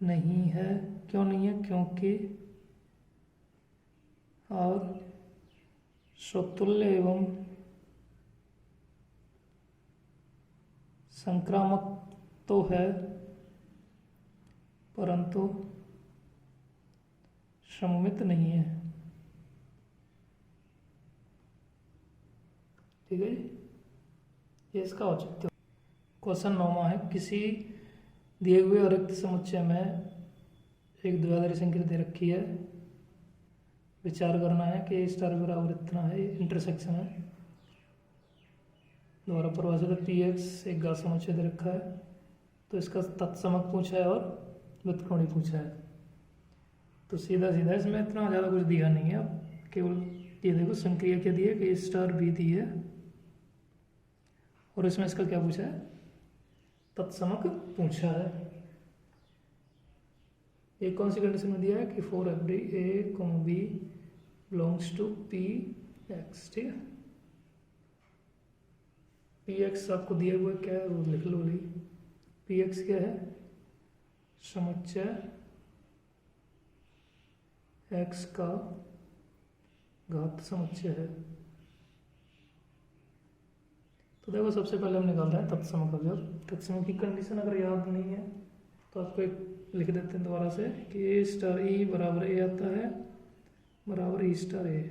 नहीं है। क्यों नहीं है, क्योंकि और स्वतुल्य एवं संक्रामक तो है परंतु सममित नहीं है। ठीक है जी, ये इसका औचित्य। क्वेश्चन 9वां है, किसी दिए हुए अरिक्त समुच्चय में एक द्विआधारी संख्या दे रखी है, विचार करना है कि स्टार बराबर इतना है, इंटरसेक्शन है। द्वारा परिभाषित है। पी एक्स एक घात समुच्चय दे रखा है, तो इसका तत्समक पूछा है और व्युत्क्रमणी पूछा है। तो सीधा सीधा इसमें इतना ज़्यादा कुछ दिया नहीं है, अब केवल ये देखो संक्रिया क्या दी है कि स्टार बी दी है, और इसमें इसका क्या पूछा है, तत्समक पूछा है। एक कौन सी कंडीशन में दिया है कि for every A comma B belongs to P X, ठीक है। पी एक्स आपको दिया हुआ है, क्या है वो लिख लो ली। पी एक्स क्या है, समुच्चय एक्स का घात समुच्चय है। तो देखो सबसे पहले हम निकाल रहे हैं तत्समक अवयव। तत्समक की कंडीशन अगर याद नहीं है तो आपको एक लिख देते हैं दोबारा से कि ए स्टार ई बराबर ए आता है बराबर ई स्टार ए,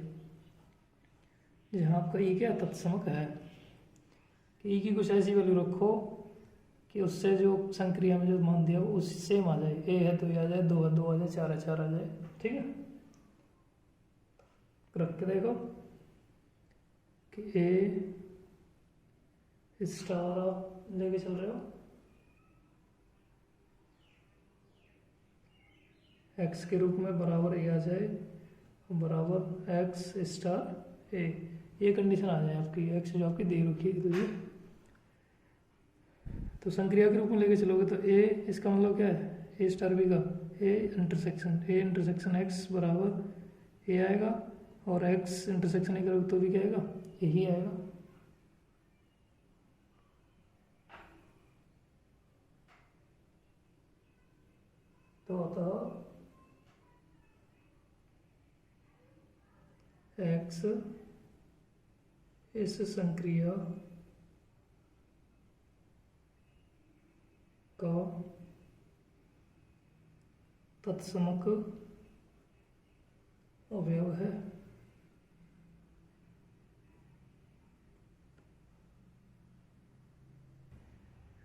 जहाँ आपका ई क्या तत्समक है कि ई की कुछ ऐसी वैल्यू रखो कि उससे जो संक्रिया में जो मान दिया वो उससे सेम आ जाए। ए है तो ये आ जाए, दो है दो आ जाए, चार है चार आ जाए, ठीक है। रख के देखो कि ए स्टार आप लेके चल रहे हो, एक्स के रूप में बराबर ए आ जाए बराबर एक्स स्टार ए, ये कंडीशन आ जाए आपकी, एक्स जो आपकी दे रखी है। तो संक्रिया के रूप में लेके चलोगे तो ए, इसका मतलब क्या है, ए स्टार बी का ए इंटरसेक्शन एक्स बराबर ए आएगा, और एक्स इंटरसेक्शन ए करोगे तो भी क्या आएगा, यही आएगा। तो अतः एक्स इस संक्रिया का तत्समक अवयव है।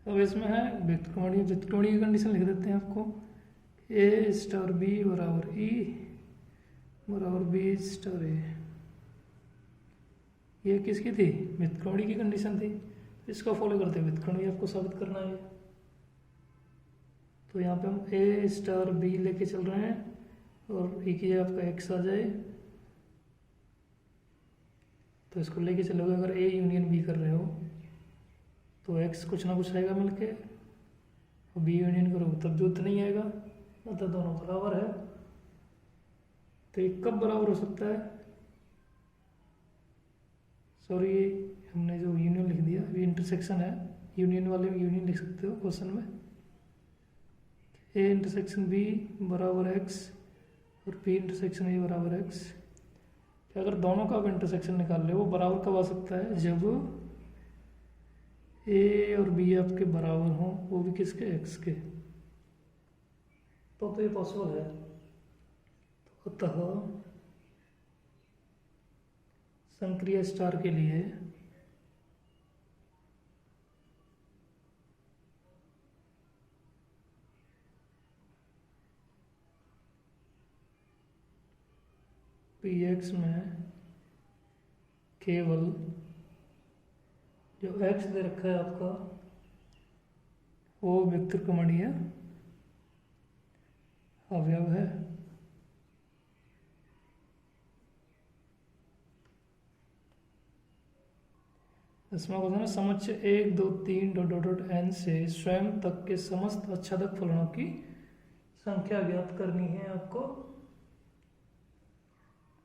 अब इसमें है व्युत्क्रमणी की कंडीशन लिख देते हैं आपको, ए स्टार बी बराबर ई बराबर बी स्टार ए, ये किसकी थी, व्युत्क्रमणी की कंडीशन थी। इसको फॉलो करते हैं, व्युत्क्रमणी आपको साबित करना है। तो यहाँ पे हम ए स्टार बी लेके चल रहे हैं और ई की जगह आपका एक्स आ जाए, तो इसको लेके चलोगे अगर ए यूनियन बी कर रहे हो तो एक्स कुछ ना कुछ आएगा मिलके, और बी यूनियन करोगे तब जो नहीं आएगा, मतलब दोनों बराबर है। तो ये कब बराबर हो सकता है, सॉरी हमने जो यूनियन लिख दिया, अभी इंटरसेक्शन है, यूनियन वाले में यूनियन लिख सकते हो क्वेश्चन में, ए इंटरसेक्शन बी बराबर एक्स और बी इंटरसेक्शन ए बराबर एक्स। अगर दोनों का आप इंटरसेक्शन निकाल ले, वो बराबर कब आ सकता है, जब ए और बी आपके बराबर हों, वो भी किसके, एक्स के, तो ये पॉसिबल है। तो अतः संक्रिया स्टार के लिए पी एक्स में केवल जो एक्स दे रखा है आपका वो व्युत्क्रमणीय अवयव है। इसमें होता है ना, समुच्चय 1 2 3 डॉट डॉट डॉट n से स्वयं तक के समस्त आच्छादक फलनों की संख्या ज्ञात करनी है आपको।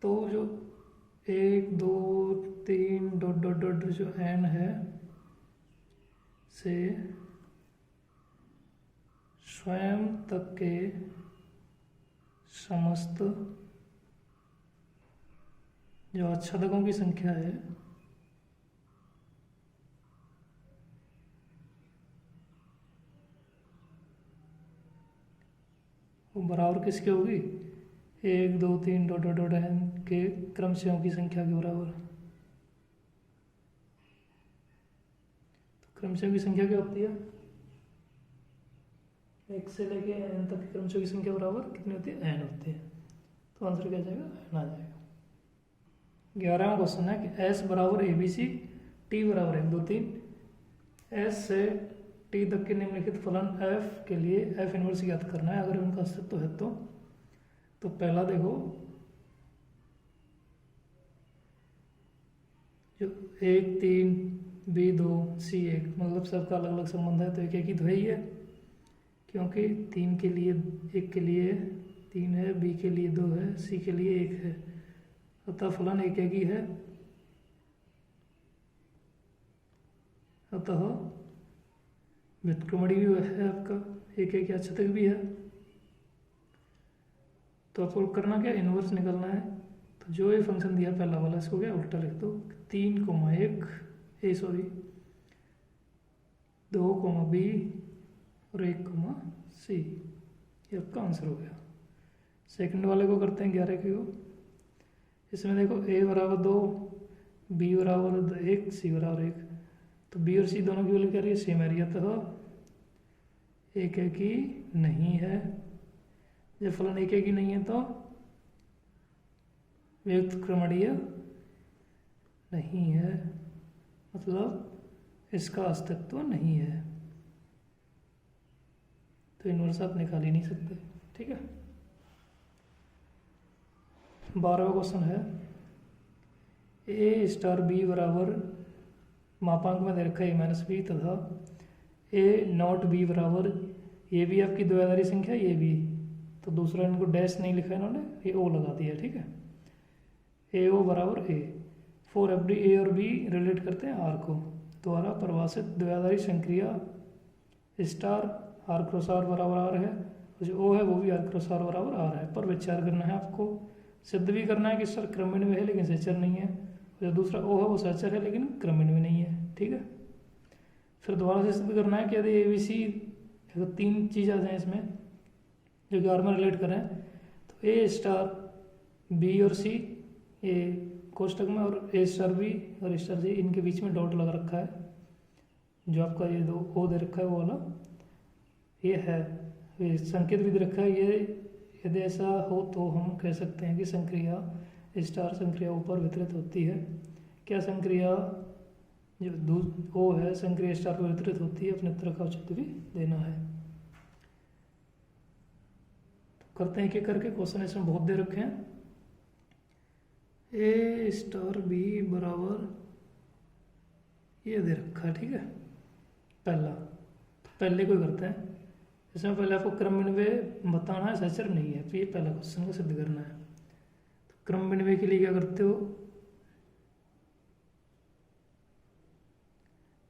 तो जो 1 2 3 डॉट डॉट डॉट जो n है से स्वयं तक के समस्त जो आच्छादकों की संख्या है वो बराबर किसकी होगी, 1 2 3 डॉट डॉट डॉट n के क्रमशयों की संख्या के बराबर। तो क्रमशयों की संख्या क्या होती है, 1 से लेके n तक के क्रमशयों की संख्या बराबर कितनी होती है, n होती है। तो आंसर क्या जाएगा, n आ जाएगा। 11वां क्वेश्चन है कि s बराबर ABC टी बराबर 1 2 3 एस से टी तक के निम्नलिखित फलन एफ के लिए एफ इनवर्स ज्ञात करना है अगर उनका अस्तित्व है तो पहला देखो जो 1 3 बी 2 सी 1 मतलब सबका अलग अलग संबंध है तो एक एक ही तो है ही है, क्योंकि 3 के लिए 1 के लिए 3 है, बी के लिए 2 है, सी के लिए 1 है, अतः फलन एक एक ही है। अतः व्युत्क्रमणी भी है आपका एक एक याच्छतक भी है। तो आपको करना क्या, इनवर्स निकलना है। तो जो ये फंक्शन दिया पहला वाला इसको क्या उल्टा लिख दो, 3,1 2, बी और 1, सी, ये आपका आंसर हो गया। सेकंड वाले को करते हैं 11 को। इसमें देखो ए बराबर 2, बी बराबर 1, सी बराबर 1, तो बी और सी दोनों की वैल्यू क्या रही है, सेम है, तो एक एक ही नहीं है। जब फलन एक एक ही नहीं है तो व्युत्क्रमणीय नहीं है, मतलब इसका अस्तित्व नहीं है, तो इनवर्स आप निकाल ही नहीं सकते। ठीक है। 12वां क्वेश्चन है ए स्टार बी बराबर मापांक में दे रखा है माइनस बी तथा ए नॉट बी बराबर, ये भी आपकी द्विआधारी संख्या, ये भी, तो दूसरा इनको डैश नहीं लिखा इन्होंने, ये ओ लगा दिया। ठीक है। ए ओ बराबर ए, फॉर एवरी ए और बी रिलेट करते हैं आर को, द्वारा परिभाषित द्विआधारी संक्रिया स्टार आर क्रॉस आर बराबर आर है, जो ओ है वो भी आर क्रॉस आर बराबर आर है, पर विचार करना है आपको। सिद्ध भी करना है कि सर क्रमण में है लेकिन सहचर नहीं है, जो दूसरा ओ है वो सहचर है लेकिन क्रमण में नहीं है। ठीक है। फिर दोबारा से सिद्ध करना है कि यदि ए बी सी अगर 3 चीज़ आ जाए इसमें जो कि आर में रिलेट करें, तो ए स्टार बी और सी ए कोष्टक में और ए स्टार बी और स्टार सी इनके बीच में डॉट लगा रखा है, जो आपका ये दो ओ दे रखा है वो वाला ये है, ये संकेत भी दे रखा है। ये यदि ऐसा हो तो हम कह सकते हैं कि संक्रिया स्टार संक्रिया ऊपर वितरित होती है। क्या संक्रिया जो ओ है संक्रिया स्टार पर वितरित होती है, अपने उत्तर का औचित्य भी देना है। तो करते हैं कि करके क्वेश्चन इसमें बहुत दे रखे हैं। ए स्टार बी बराबर ये दे रखा है। ठीक है। पहला तो पहले को करते हैं, इसमें पहले आपको क्रम विनिमय बताना है, सहचर नहीं है, तो ये पहला क्वेश्चन को सिद्ध करना है। तो क्रम विनिमय के लिए क्या करते हो,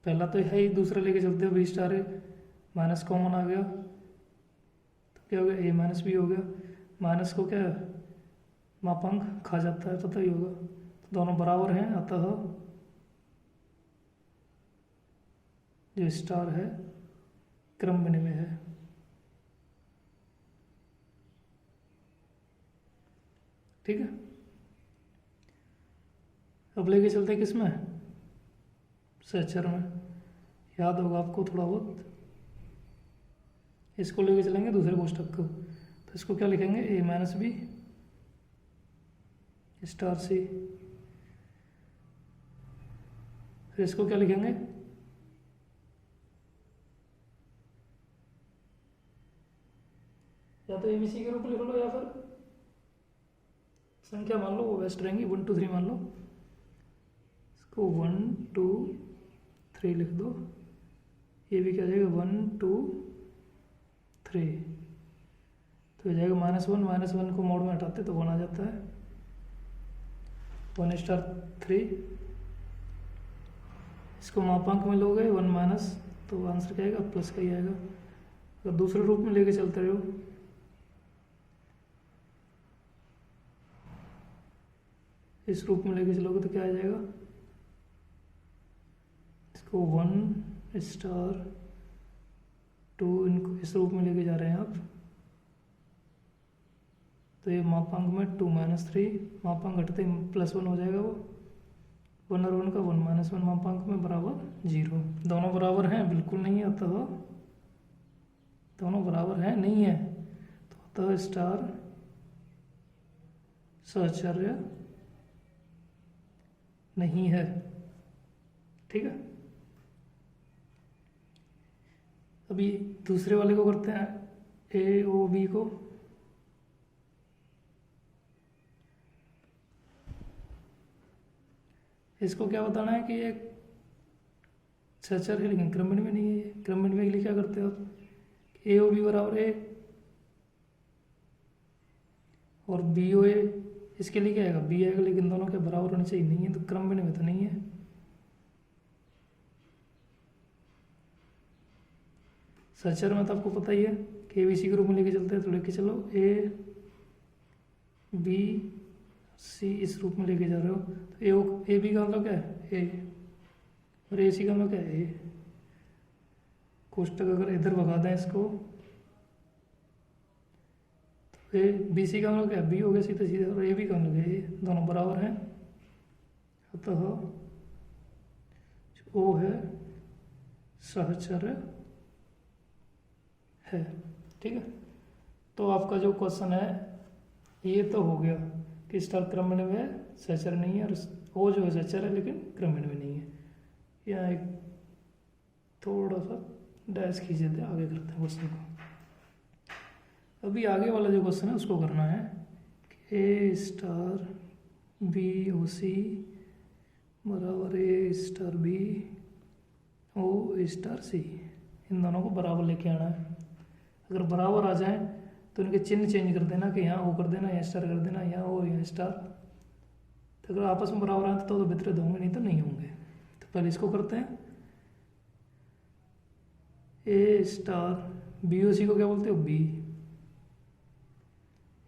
पहला तो है ही, दूसरा लेके चलते हो बी स्टार है, माइनस कॉमन आ गया तो क्या हो गया, ए माइनस बी हो गया। माइनस को क्या मापांक खा जाता है, पता ही होगा, तो दोनों बराबर हैं, अतः जो स्टार है क्रम विनिमय है। ठीक है। अब लेके चलते हैं किसमें, सहचर में। याद होगा आपको थोड़ा बहुत, इसको लेके चलेंगे दूसरे कोष्टक को, तो इसको क्या लिखेंगे, ए माइनस बी स्टार सी, फिर इसको क्या लिखेंगे, या तो एबीसी के रूप में लिख लो या फिर संख्या मान लो वो बेस्ट रहेंगी, 1 2 3 मान लो, इसको 1 2 3 लिख दो। ये भी क्या जाएगा 1 2 3, तो हो जाएगा -1 को मोड में हटाते तो 1 आ जाता है, 1 स्टार 3। इसको मापांक में लोगे 1 माइनस, तो आंसर क्या आएगा, प्लस का ही आएगा। अगर दूसरे रूप में लेके चलते रहो, इस रूप में लेके चलोगे तो क्या आ जाएगा, इसको 1 स्टार 2 इनको इस रूप में लेके जा रहे हैं आप, तो ये मापांक में 2 -3, मापांक घटते +1 हो जाएगा, वो 1 और 1 का 1 -1 मापांक में बराबर 0। दोनों बराबर हैं, बिल्कुल नहीं है, अतः दोनों बराबर हैं नहीं है, तो अतः स्टार सहचर्य नहीं है। ठीक है। अभी दूसरे वाले को करते हैं, ए ओ बी को। इसको क्या बताना है कि ये सचर है लेकिन क्रमण में नहीं है। ये क्रमण में के लिए क्या करते हो आप, ए ओ बी बराबर ए और बी ओ ए, इसके लिए क्या आएगा बी आएगा, लेकिन दोनों के बराबर होने चाहिए, नहीं है तो क्रमण में तो नहीं है। सचर में तो आपको पता ही है कि ए बी सी के रूप में लेके चलते हैं, तो लेके चलो ए बी सी इस रूप में लेके जा रहे हो, तो ए बी का मतलब क्या है ए, और ए सी का मतलब क्या है ए। कोष्टक अगर इधर भगा दें इसको, तो ए बी सी का मतलब क्या है बी हो गया सीधे सीधे, और ए बी का मतलब क्या है ए, दोनों बराबर हैं। अतः ओ है सहचर है। ठीक है, तो आपका जो क्वेश्चन है ये तो हो गया कि स्टार क्रमण में सहचर नहीं है, और ओ जो है सहचर है लेकिन क्रमण में नहीं है। यहाँ एक थोड़ा सा डैश खींच देते हैं, आगे करते हैं क्वेश्चन को। अभी आगे वाला जो क्वेश्चन है उसको करना है कि ए स्टार बी ओ सी बराबर ए star B O star c, इन दोनों को बराबर लेके आना है। अगर बराबर आ जाए तो इनके चिन्ह चेंज कर देना कि यहाँ ओ कर देना, यहाँ स्टार कर देना, यहाँ ओ यहाँ स्टार। तो अगर आपस में बराबर आए तो वितरित होंगे, नहीं तो नहीं होंगे। तो पहले इसको करते हैं, ए स्टार बी ओ सी को क्या बोलते हो बी।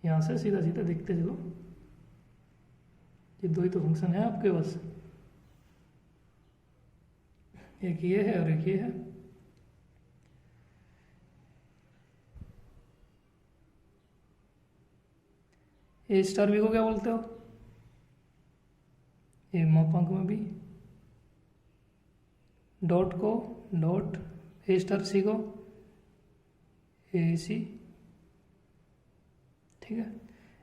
यहाँ से सीधा सीधा देखते चलो, ये दो ही तो फंक्शन है आपके पास, एक ये है और एक ये है। ए स्टार बी को क्या बोलते हो ए मापांक में बी, डॉट को डॉट, ए स्टार सी को ए सी। ठीक है,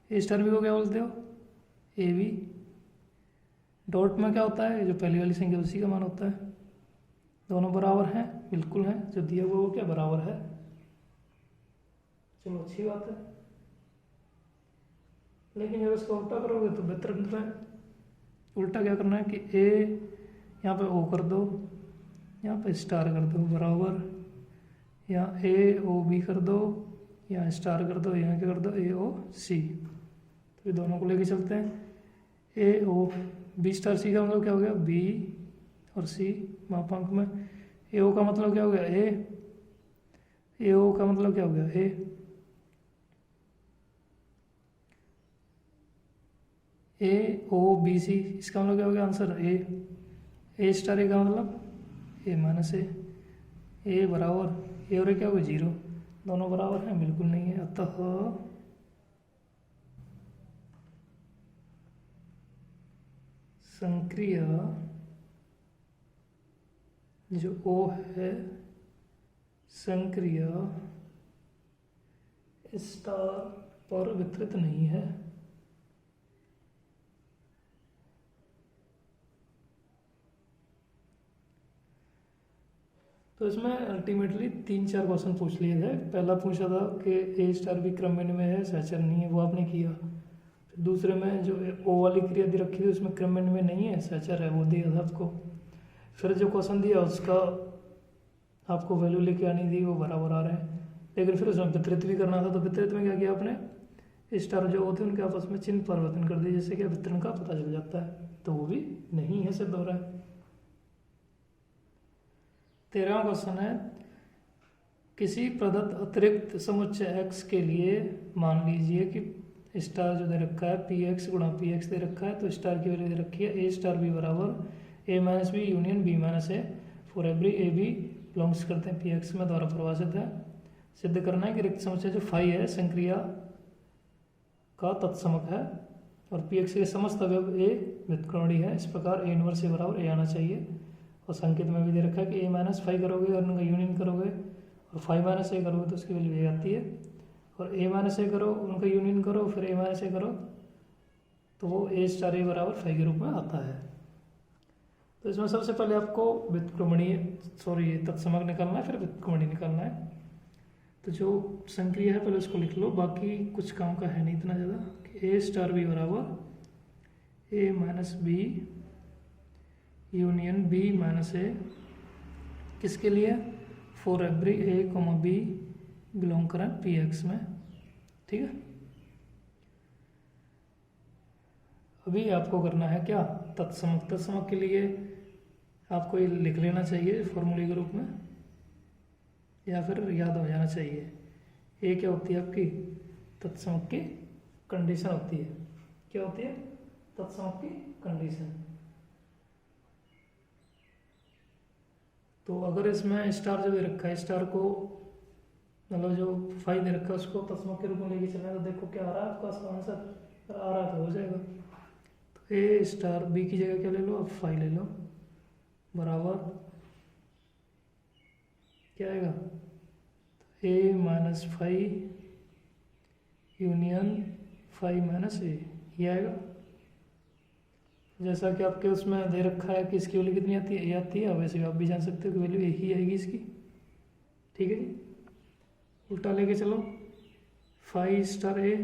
ए स्टार बी को क्या बोलते हो ए बी। डॉट में क्या होता है, जो पहली वाली संख्या उसी का मान होता है। दोनों बराबर हैं, बिल्कुल हैं, जो दिया हुआ वो क्या बराबर है। चलो अच्छी बात है, लेकिन जब इसका उल्टा करोगे तो बेहतर बनता है। उल्टा क्या करना है कि ए यहाँ पे ओ कर दो, यहाँ पे स्टार कर दो बराबर, यहाँ ए ओ बी कर दो, यहाँ स्टार कर दो, यहाँ क्या कर दो ए ओ सी। तो ये दोनों को लेके चलते हैं, ए ओ बी स्टार सी का मतलब क्या हो गया बी और सी मापांक में। ए ओ का मतलब क्या हो गया ए ओ का मतलब क्या हो गया ए ओ बी सी, इसका मतलब क्या हो गया आंसर ए स्टार ए का मतलब ए माइनस ए बराबर ए और ए क्या हो गया 0, दोनों बराबर हैं बिल्कुल नहीं है। अतः संक्रिय जो ओ है संक्रिय स्टार पर वितरित नहीं है। तो इसमें अल्टीमेटली 3-4 क्वेश्चन पूछ लिए थे। पहला पूछा था कि ए स्टार भी क्रमण में है सहचर नहीं है, वो आपने किया। फिर दूसरे में जो ओ वाली क्रिया दी रखी थी उसमें क्रमण में नहीं है सहचर है, वो दिया था आपको। फिर जो क्वेश्चन दिया उसका आपको वैल्यू लेके आनी थी, वो बराबर आ रहे हैं। लेकिन फिर उसमें वितरित भी करना था, तो वितरित में क्या किया आपने स्टार जो होते हैं उनके आपस में चिन्ह परिवर्तन कर दिए, जिससे कि वितरण का पता चल जाता है, तो वो भी नहीं है सिद्ध हो रहा है। 13वां क्वेश्चन है, किसी प्रदत्त अतिरिक्त समुच्चय x के लिए मान लीजिए कि स्टार जो दे रखा है पी एक्स गुणा पी एक्स दे रखा है, तो स्टार की वैल्यू दे रखी है ए स्टार बी बराबर A minus B union B minus A for every A B belongs करते हैं पी एक्स में, द्वारा परिभाषित है। सिद्ध करना है कि रिक्त समुच्चय जो फाई है संक्रिया का तत्समक है और पी एक्स के समस्त अवयव ए व्युत्क्रमणीय है। इस प्रकार ए इनवर्स ए बराबर ए आना चाहिए। और संकेत में भी दे रखा है कि ए माइनस फाइव करोगे और उनका यूनियन करोगे और फाइव माइनस ए करोगे तो उसकी वैल्यू ए आती है, और ए माइनस ए करो उनका यूनियन करो फिर ए माइनस ए करो तो वो ए स्टार ए बराबर फाइव के रूप में आता है। तो इसमें सबसे पहले आपको व्युत्क्रमणीय तत्समक निकालना है, फिर व्युत्क्रमणीय निकालना है। तो जो संक्रिया है पहले उसको लिख लो, बाकी कुछ काम का है नहीं इतना ज़्यादा। ए स्टार बी बराबर A minus B union B minus A, किसके लिए? For every A comma B belong करें पी एक्स में। ठीक है, अभी आपको करना है क्या? तत्समक। तत्समक के लिए आपको ये लिख लेना चाहिए फॉर्मूले के रूप में, या फिर याद हो जाना चाहिए। ए क्या होती है आपकी? तत्समक की कंडीशन होती है। क्या होती है? तत्समक की कंडीशन। तो अगर इसमें स्टार जो दे रखा है, स्टार को मतलब जो फाई दे रखा है उसको तत्समक के रूप में लेके चलना है, तो देखो क्या आ रहा है आपका आंसर। आ रहा तो हो जाएगा। तो ए स्टार बी की जगह क्या ले लो? अब फाई ले लो, बराबर क्या आएगा? A minus five union five minus A, ये आएगा। जैसा कि आपके उसमें दे रखा है कि इसकी वैल्यू कितनी आती है? ए आती है, वैसे आप भी जान सकते हो कि वैल्यू ए ही आएगी इसकी। ठीक है जी, उल्टा लेके चलो। फाइव स्टार ए,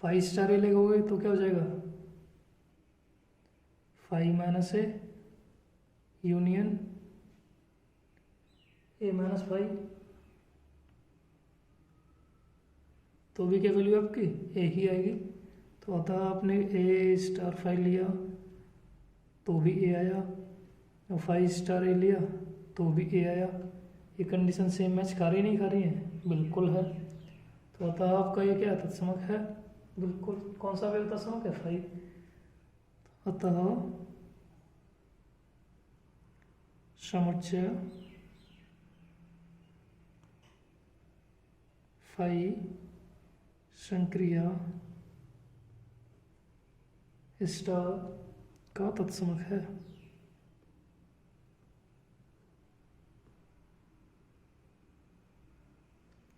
फाइव स्टार ए लगोगे तो क्या हो जाएगा? Five minus A union A minus five, तो भी क्या वैल्यू आपकी? ए ही आएगी। तो अतः आपने ए स्टार फाइव लिया तो भी ए आया, और फाइव स्टार ए लिया तो भी ए आया। ये कंडीशन सेम मैच खा रही नहीं खा रही है? बिल्कुल है। तो अतः आपका ये क्या तत्समक है? बिल्कुल। कौन सा वेव तत्समक है? फाइव। अतः समुच्चय फाइव संक्रिया स्टार का तत्समक है।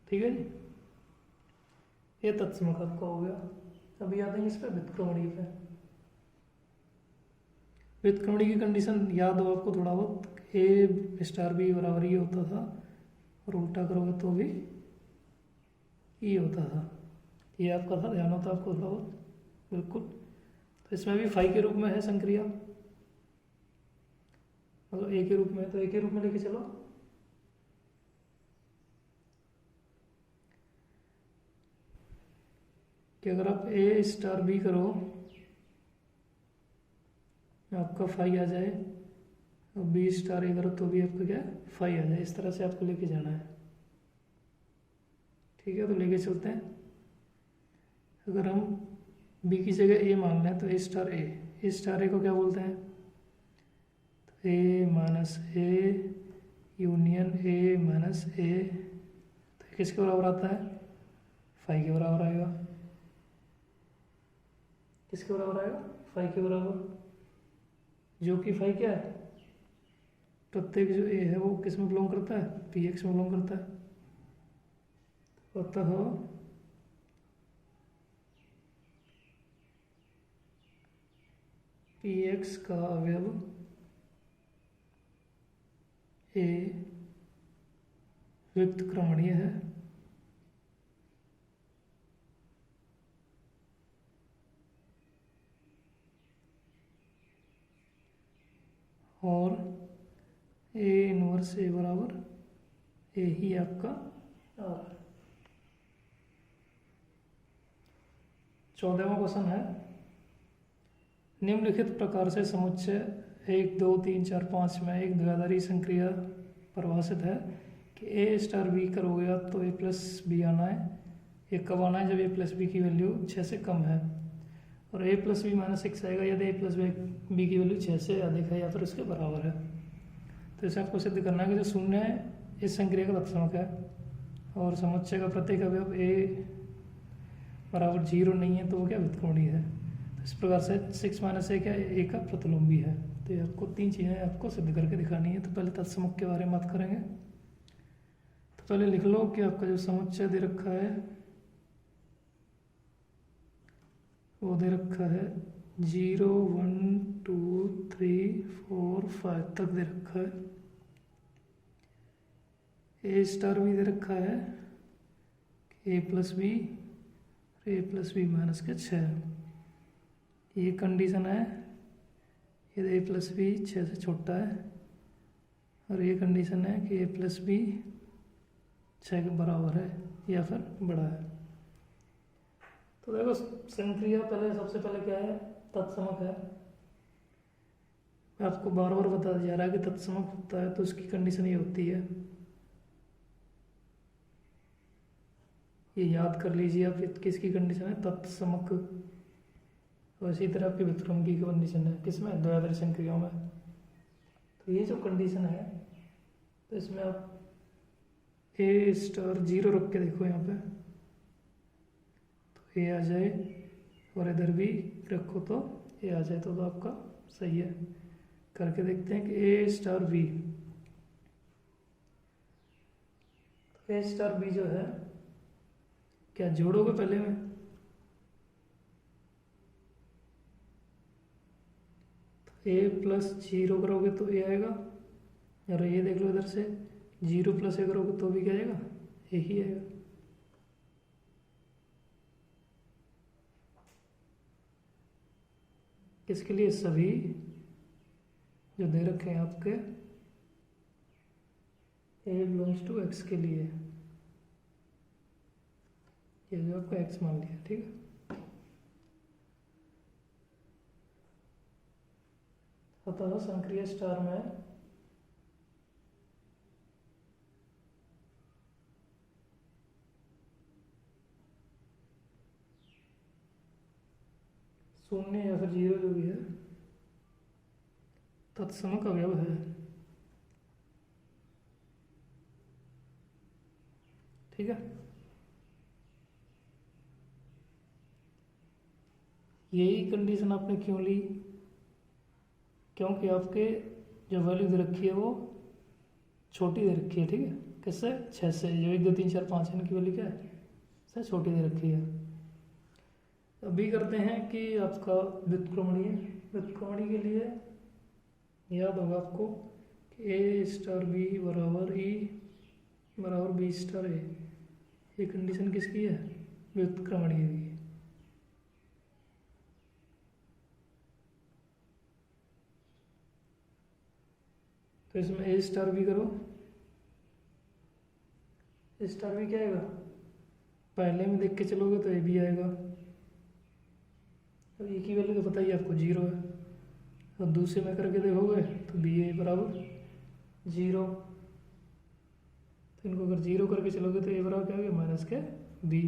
ठीक है जी, ये तत्समक आपका हो गया। अभी याद है इस पर व्युत्क्रमणीय पे। व्युत्क्रमणीय की कंडीशन याद हो आपको थोड़ा बहुत? ए स्टार बी बराबर ये होता था, और उल्टा करोगे तो भी ये होता था। ये आपका था, ध्यान होता आपको थोड़ा बहुत? बिल्कुल। तो इसमें भी फाइव के रूप में है संक्रिया, मतलब ए के रूप में, तो ए के रूप में लेके चलो। कि अगर आप ए स्टार बी करो आपका फाइव आ जाए, और बी स्टार ए करो तो भी आपका क्या फाइव आ जाए। इस तरह से आपको लेके जाना है। ठीक है, तो लेके चलते हैं। अगर हम बी की जगह ए मान लें तो ए स्टार ए को क्या बोलते हैं? तो A minus A union A minus A, तो किसके बराबर आता है? फाइव के बराबर आएगा। किसके बराबर आएगा? फाइव के बराबर, जो कि फाइव क्या है? प्रत्येक जो ए है वो किस में बिलोंग करता है? पी एक्स में बिलोंग करता है। अतः पी एक्स का अवयव ए व्युत्क्रमणीय है। और ए इनवर्स ए बराबर ए ही आपका आर। 14वां क्वेश्चन है, निम्नलिखित प्रकार से समुच्चय 1 2 3 4 5 में एक द्विआधारी संक्रिया परिभाषित है कि ए स्टार बी करोगे तो ए प्लस बी आना है। ये कब आना है? जब ए प्लस बी की वैल्यू 6 से कम है, और ए प्लस बी माइनस 6 आएगा यदि ए प्लस बी की वैल्यू 6 से अधिक है या फिर उसके बराबर है। तो इसे आपको सिद्ध करना है कि जो शून्य है इस संक्रिया का तत्समक है, और समुच्चय का प्रत्येक अवयव ए बराबर 0 नहीं है तो वो क्या व्युत्क्रमणीय है। तो इस प्रकार से 6 माइनस ए क्या ए का प्रतिलोमी है। तो ये आपको 3 चीज़ें आपको सिद्ध करके दिखानी है। तो पहले तत्समक के बारे में बात करेंगे। तो पहले लिख लो कि आपका जो समुच्चय दे रखा है वो दे रखा है 0 1 2 3 4 5 तक दे रखा है। ए स्टार भी दे रखा है ए प्लस बी माइनस के 6। ये कंडीशन है, ये ए प्लस बी 6 से छोटा है, और ये कंडीशन है कि ए प्लस बी 6 के बराबर है या फिर बड़ा है। तो देखो संक्रिया पहले सबसे पहले क्या है, तत्समक है। आपको बार बार बता दिया जा रहा है कि तत्समक होता है तो उसकी कंडीशन ये होती है, ये याद कर लीजिए आप, किसकी कंडीशन है, तत्समक। और इसी तरह आपकी व्युत्क्रम की कंडीशन है किसमें, द्वैधारी संक्रियाओं में। तो ये जो कंडीशन है, तो इसमें आप ए स्टार 0 रख के देखो यहाँ पे, तो ए आ जाए, और इधर भी रखो तो ए आ जाए, तो आपका सही है। करके देखते हैं कि ए स्टार बी, तो ए स्टार बी जो है, क्या जोड़ोगे पहले में, तो ए प्लस 0 करोगे तो ए आएगा, और ये देख लो इधर से 0 प्लस ए करोगे तो भी क्या आएगा, ए ही आएगा। किसके लिए, सभी जो दे रखे हैं आपके ए बिलोंग्स टू एक्स के लिए, ये जो आपका एक्स मान लिया, ठीक है। अतः संक्रिय स्टार में शून्य या फिर 0 जो भी है तत्समक अवयव है, ठीक है। यही कंडीशन आपने क्यों ली, क्योंकि आपके जो वैल्यू दे रखी है वो छोटी दे रखी है, ठीक है। किससे, 6 से, जो 1 2 3 4 5 है, इनकी वैल्यू क्या है, से छोटी दे रखी है। अभी करते हैं कि आपका व्युत्क्रमणीय के लिए याद होगा आपको कि ए स्टार बी बराबर ई बराबर बी स्टार ए, ये कंडीशन किसकी है, व्युत्क्रमणीय की। तो इसमें ए स्टार बी करो, ए स्टार बी क्या आएगा, पहले में देख के चलोगे तो ए बी आएगा, अब ए की वैल्यू तो पता ही आपको 0 है, और दूसरे में करके देखोगे तो बी ए बराबर 0, तो इनको अगर 0 करके चलोगे तो ए बराबर क्या हो गया, माइनस के बी।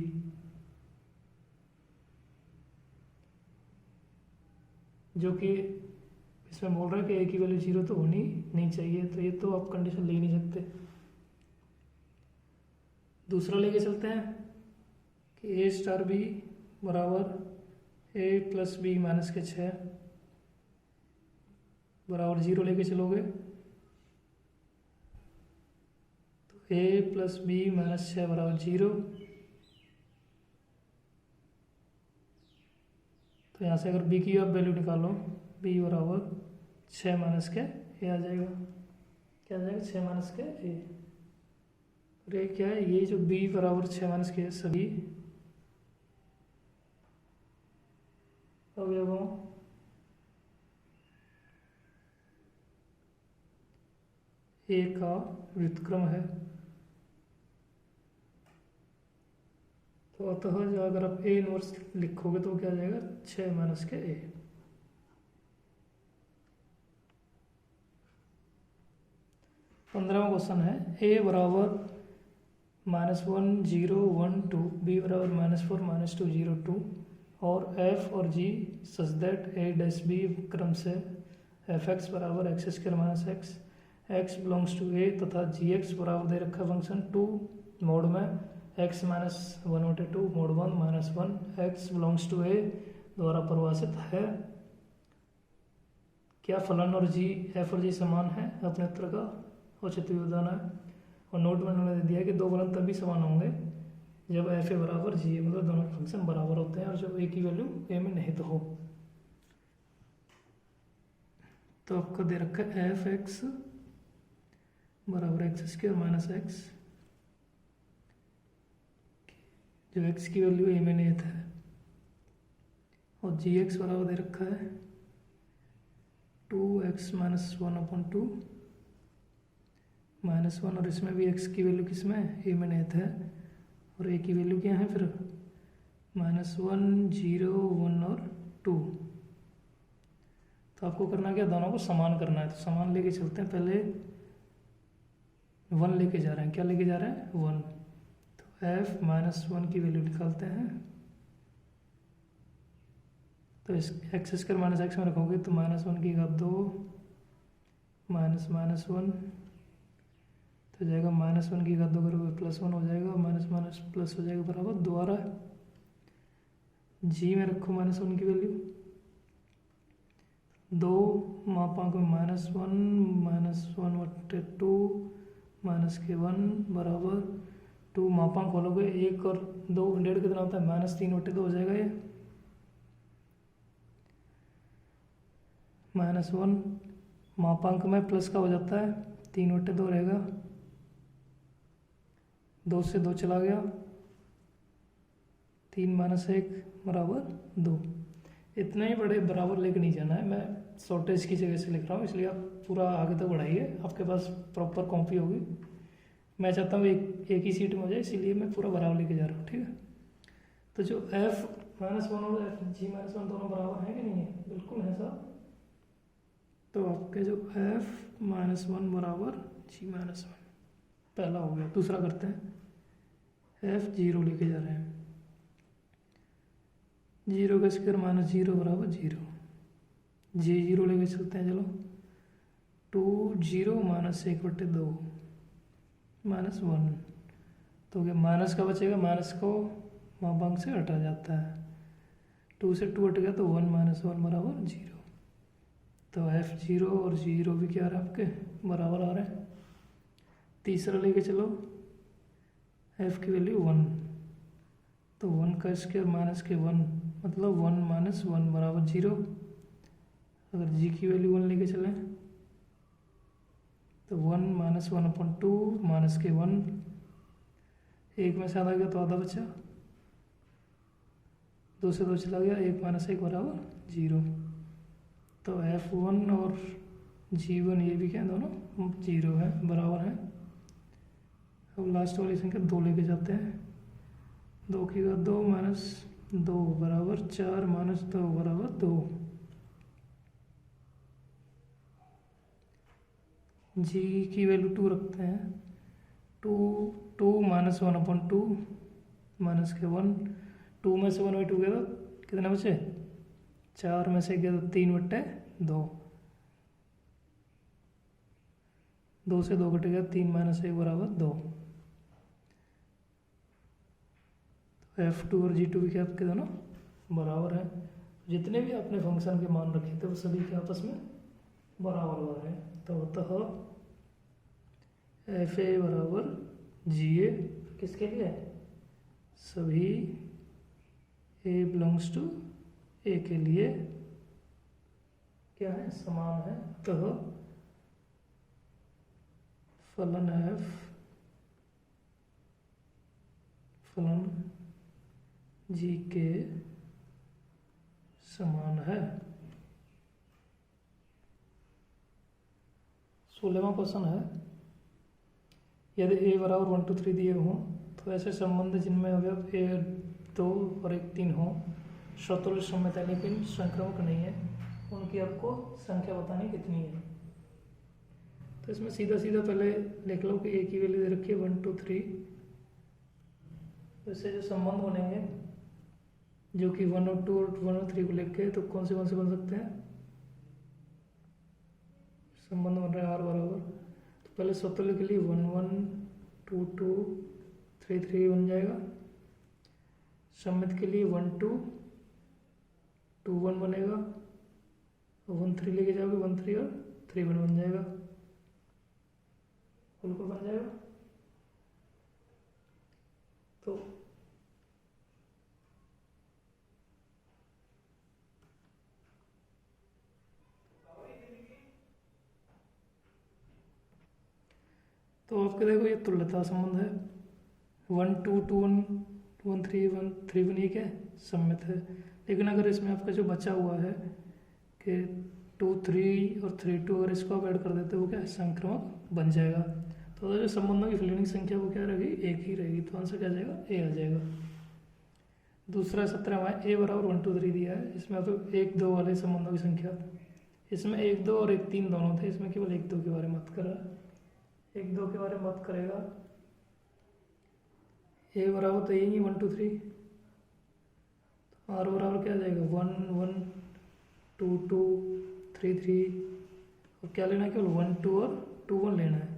जो कि इसमें बोल रहा है कि ए की वैल्यू 0 तो होनी नहीं चाहिए, तो ये तो आप कंडीशन ले नहीं सकते। दूसरा लेके चलते हैं कि ए स्टार बी बराबर ए प्लस बी माइनस के 6 बराबर 0 लेके चलोगे तो ए प्लस बी माइनस 6 बराबर 0। तो यहाँ से अगर बी की आप वैल्यू निकालो, बी बराबर 6 माइनस के ए आ जाएगा, क्या आ जाएगा, 6 माइनस के ए। और ये क्या है, ये जो बी बराबर 6 माइनस के सभी अवयवों ए का व्युत्क्रम है। तो अतः जो अगर आप ए इनवर्स लिखोगे तो क्या आ जाएगा, 6 माइनस के ए। पंद्रहवां क्वेश्चन है, ए बराबर -1 0 1 2, बी बराबर -4 -2 0 2, और f और g such that a dash b क्रम से f(x) बराबर X square minus X, x belongs to a तथा gx बराबर दे रखा फंक्शन 2 मोड में x minus 1/2 mod 1 minus 1 x belongs to a द्वारा परिभाषित है। क्या फलन और g f और g समान है, अपने उत्तर का उचित विधान है। और नोट में उन्होंने दिया कि दो फलन तभी समान होंगे जब एफ ए बराबर जी ए, मतलब दोनों फंक्शन बराबर होते हैं और जब ए की वैल्यू ए में निहित हो। तो आपका दे रखा है एफ एक्स बराबर एक्स स्क्वायर माइनस एक्स, जो एक्स की वैल्यू ए में नियत है, और जी एक्स बराबर दे रखा है 2x माइनस 1/2 -1, और इसमें भी x की वैल्यू किस में ए में नियत है, और ए की वैल्यू क्या है फिर -1, 0, 1 और 2। तो आपको करना क्या, दोनों को समान करना है। तो समान लेके चलते हैं, पहले 1 लेके जा रहे हैं, क्या लेके जा रहे हैं 1। तो f -1 की वैल्यू निकालते हैं, तो इस एक्स स्क्वायर माइनस एक्स में रखोगे तो -1 की घात 2 -1 तो जाएगा -1 की घात 2 करोगे +1 हो जाएगा, माइनस प्लस हो जाएगा बराबर। दोबारा जी में रखो -1 की वैल्यू, 2 मापांक में -1/2 -1 बराबर 2 मापांक खोलोगे 1 और 2 1.5 कितना होता है -3/2 हो जाएगा ये, -1 मापांक में प्लस का हो जाता है 3/2 रहेगा, 2 से 2 चला गया, 3 - 1 बराबर 2। इतने ही बड़े बराबर लेके नहीं जाना है, मैं शॉर्टेज की जगह से लिख रहा हूँ, इसलिए आप पूरा आगे तक बढ़ाइए, आपके पास प्रॉपर कॉपी होगी। मैं चाहता हूँ एक ही सीट में हो जाए, इसीलिए मैं पूरा बराबर लेके जा रहा हूँ, ठीक है। तो जो f -1 और f g -1 दोनों बराबर हैं कि नहीं है, बिल्कुल है साहब। तो आपके जो f -1 बराबर g -1 पहला हो गया। दूसरा करते हैं, f 0 लेके जा रहे हैं, 0 का स्क्वायर -0 बराबर 0, जी 0 लेके चलते हैं, चलो 2 0 -1/2 -1, तो क्या माइनस का बचेगा, माइनस को मापांक से हटा जाता है, 2 से 2 हट गया तो 1 -1 बराबर 0। तो f0 और g0 भी क्या आ रहा है आपके बराबर आ रहे हैं। तीसरा लेके चलो, f की वैल्यू 1, तो 1 का स्क्वायर माइनस के 1 मतलब 1 - 1 बराबर 0। अगर g की वैल्यू 1 लेके चलें तो 1 - 1/2 माइनस के 1, 1 में से आधा गया तो आधा बचा, 2 से 2 चला गया, 1 - 1 बराबर 0। तो f1 और g1 ये भी क्या है, दोनों 0 है, बराबर है। अब लास्ट वाली संख्या 2 लेके जाते हैं, 2 की घात 2 -2 बराबर 4 -2 बराबर 2। जी की वैल्यू 2 रखते हैं, 2 -1/2 माइनस के 1, 2 में से 1/2 गया तो कितना बचे, 4 में से गया तो 3/2, 2 से 2 कट गया, 3 - 1 बराबर 2। तो f2 और g2 भी क्या आपके दोनों बराबर हैं। जितने भी आपने फंक्शन के मान रखे थे वो सभी के आपस में बराबर हो रहे हैं। तो अतः fa बराबर ga किसके लिए, सभी a बिलोंग्स टू a के लिए क्या है, समान है। अतः फलन f फलन g के समान है। 16वां क्वेश्चन है, यदि a बराबर 1 2 3 दिए हों तो ऐसे संबंध जिनमें अवयव a 2 और 1 3 हो, स्वतुल्य सममित लेकिन संक्रमक नहीं है, उनकी आपको संख्या बतानी कितनी है। तो इसमें सीधा सीधा पहले लिख लो कि a की वैल्यू दे रखी है 1 2 3, तो इससे जो संबंध बनेंगे जो कि 1 और 2 और 1 और 3 को लेके, तो कौन से बन सकते हैं, संबंध बन रहा है r बराबर, तो पहले स्वतुल्य के लिए 1 1 2 2 3 3 बन जाएगा, सममित के लिए 1 2 2 1 बनेगा, और 1 3 लेके जाओगे 1 3 और 3 1 बन जाएगा, बिल्कुल बन जाएगा। तो तो आपके देखो ये तुल्यता संबंध है, 1 2 2 1 1 3 1 3 1 ये क्या है, सममित है। लेकिन अगर इसमें आपका जो बचा हुआ है कि 2 3 और 3 2, अगर इसको आप ऐड कर देते हो वो क्या है, संक्रमक बन जाएगा। तो जो संबंधों की फील्डिंग संख्या वो क्या रहेगी, एक ही रहेगी। तो आंसर क्या आ जाएगा, ए आ जाएगा। दूसरा 17वां ए बराबर 1 2 3 दिया है, इसमें तो 1 2 वाले संबंधों की संख्या, इसमें 1 2 और 1 3 दोनों थे, इसमें केवल 1 2 के बारे में बात कर रहा है, 1 2 के बारे में बात करेगा। ए बराबर तो यही 1 2 3, आर बराबर क्या आ जाएगा 1 1 2 2 3 3, और क्या लेना है, केवल 1 2 और 2 1 लेना है।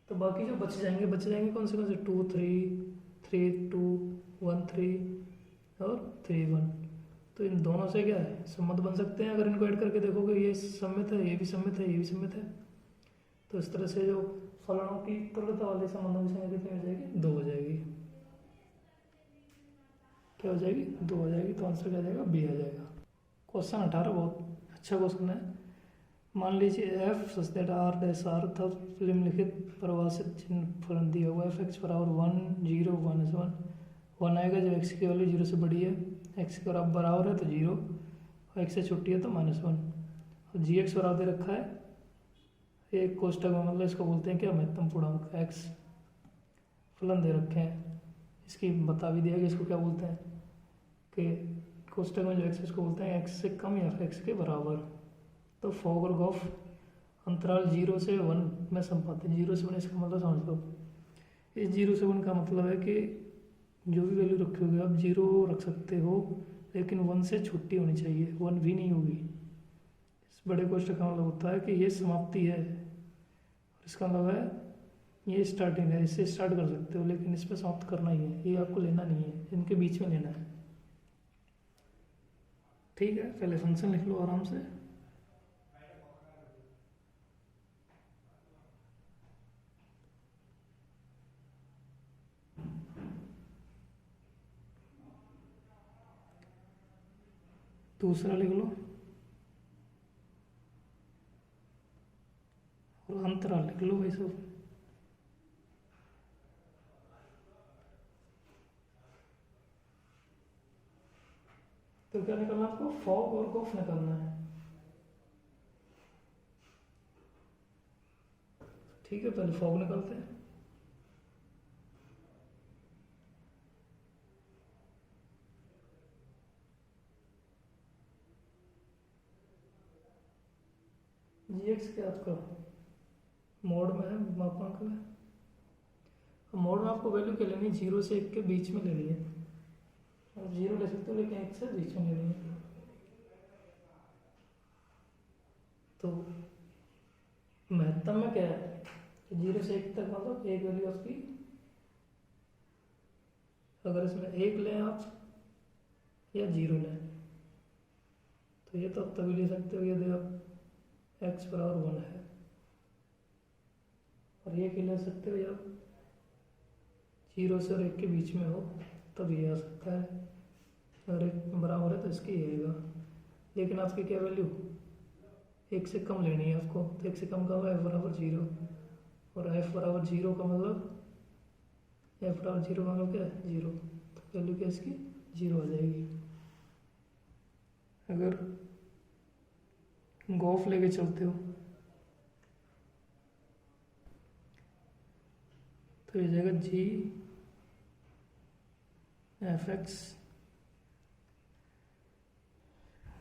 तो बाकी जो बच जाएंगे कौन से 2 3 3 2 1 3 और 3 1। तो इन दोनों से क्या है, सम्मत बन सकते हैं। अगर इनको ऐड करके देखोगे ये सम्मित है, ये भी सम्मित है, ये भी सम्मित है। तो इस तरह से जो फलनों की तुल्यता वाले संबंधों की संख्या कितनी हो जाएगी, 2 हो जाएगी। क्या हो जाएगी, 2 हो जाएगी। तो आंसर क्या आ जाएगा, बी आ जाएगा। क्वेश्चन 18 बहुत अच्छा क्वेश्चन है। मान लीजिए F such that R dash R था निम्नलिखित परिभाषित चिन्ह फलन दिया हुआ है, एफ एक्स बराबर 1 0 1 1 1 आएगा जब एक्स की वैल्यू 0 से बड़ी है, एक्स के बराबर है तो 0, और एक्स से छोटी है तो -1, और जी एक्स बराबर दे रखा है एक कोष्टक में, मतलब इसको बोलते हैं क्या, महत्तम पूर्णांक एक्स फलन दे रखे हैं। इसकी बता भी दिया कि इसको क्या बोलते हैं, कि कोष्टक में जो एक्स इसको बोलते हैं एक्स से कम या फिर एक्स के बराबर। तो फॉग और गॉफ अंतराल 0 से 1 में संपात है। 0 से 1 इसका मतलब समझ लो, इस 0 से 1 का मतलब है कि जो भी वैल्यू रखोगे आप 0 रख सकते हो, लेकिन 1 से छुट्टी होनी चाहिए, 1 भी नहीं होगी। इस बड़े कोष्टक का मतलब होता है कि ये समाप्ति है, और इसका मतलब है ये स्टार्टिंग है, इससे स्टार्ट कर सकते हो, लेकिन इस पर समाप्त करना ही है, ये आपको लेना नहीं है, इनके बीच में लेना है। ठीक है, पहले फंक्शन लिख लो आराम से। दूसरा लिख लो, और अंतराल लिख लो भाई सब। तो क्या निकालना है आपको, फॉग और गॉफ निकालना है। ठीक है, पहले फॉग निकालते हैं। जी एक्स क्या आपका मोड में है, मापांक में। मोड में आपको वैल्यू क्या लेनी है, 0 से 1 के बीच में लेनी है, और 0 ले सकते हो लेकिन 1 से बीच में लेनी है। तो महत्तम में क्या है कि 0 से 1 तक मतलब एक वैल्यू आपकी, अगर इसमें 1 लें आप या 0 लें, तो ये तो आप तभी ले सकते हो यदि आप x बराबर 1 है, और ये ले सकते हो या 0 से और 1 के बीच में हो, तब ये आ सकता है। अगर 1 बराबर है तो इसकी ये आएगा, लेकिन आपकी क्या वैल्यू 1 से कम लेनी है आपको। तो 1 से कम का होगा f बराबर 0, और f बराबर 0 का मतलब, f बराबर 0 का मतलब क्या है, 0। तो वैल्यू क्या इसकी 0 आ जाएगी। अगर गॉफ लेके चलते हो तो ये जाएगा जी एफ एक्स।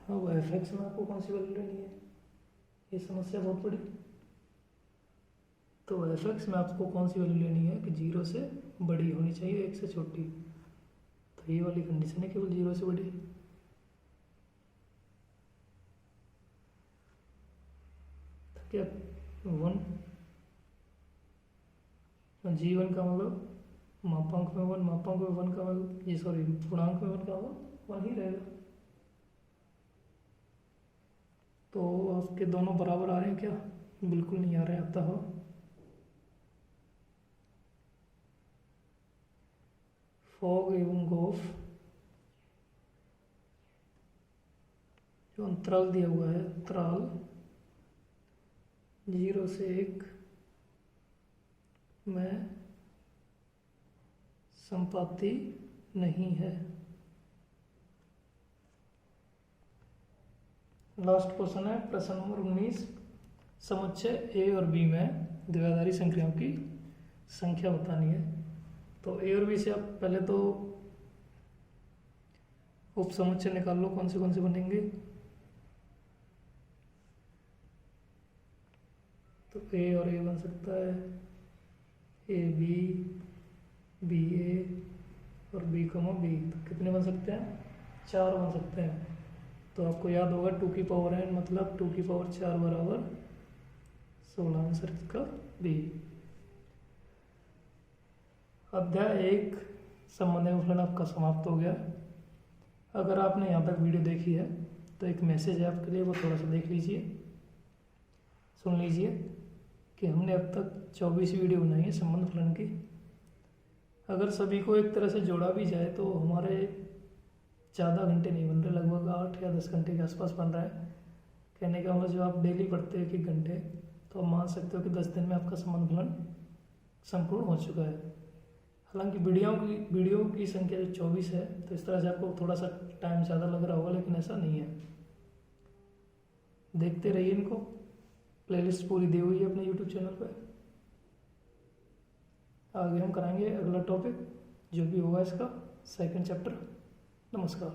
अब एफ एक्स में आपको कौन सी वैल्यू लेनी है, ये समस्या बहुत बड़ी। तो एफ एक्स में आपको कौन सी वैल्यू लेनी है कि 0 से बड़ी होनी चाहिए, 1 से छोटी। तो ये वाली कंडीशन है केवल 0 से बड़ी। तो क्या 1 G1 का मतलब मापांक में 1, मापांक में 1 का मतलब ये सॉरी पूर्णांक में 1 का मतलब 1 ही रहेगा। तो आपके दोनों बराबर आ रहे हैं क्या, बिल्कुल नहीं आ रहे हैं, अतः फॉग एवं गॉफ जो अंतराल दिया हुआ है, अंतराल 0 से 1 में संपाती नहीं है। लास्ट क्वेश्चन है प्रश्न नंबर 19, समुच्चय ए और बी में द्विआधारी संख्याओं की संख्या बतानी है। तो ए और बी से आप पहले तो उप समुच्चय निकाल लो, कौन से बनेंगे। तो ए और ए बन सकता है ए बी, बी ए और बी कमा बी। तो कितने बन सकते हैं? 4 बन सकते हैं। तो आपको याद होगा 2 की पावर n मतलब 2 की पावर 4 बराबर 16। आंसर इसका बी। अध्याय 1 संबंध फलन आपका समाप्त हो गया। अगर आपने यहाँ तक वीडियो देखी है तो एक मैसेज है आपके लिए, वो थोड़ा सा देख लीजिए, सुन लीजिए कि हमने अब तक 24 वीडियो बनाई है संबंध फलन की। अगर सभी को एक तरह से जोड़ा भी जाए तो हमारे ज़्यादा घंटे नहीं बन रहे, लगभग 8 या 10 घंटे के आसपास बन रहा है। कहने का मतलब जो आप डेली पढ़ते हैं 1 घंटे, तो आप मान सकते हो कि 10 दिन में आपका संबंध फलन संपूर्ण हो चुका है। हालांकि वीडियो की संख्या जो 24 है, तो इस तरह से आपको थोड़ा सा टाइम ज़्यादा लग रहा होगा, लेकिन ऐसा नहीं है। देखते रहिए इनको, प्लेलिस्ट पूरी दी हुई है अपने YouTube चैनल पर। आगे हम कराएंगे अगला टॉपिक जो भी होगा इसका 2nd चैप्टर। नमस्कार।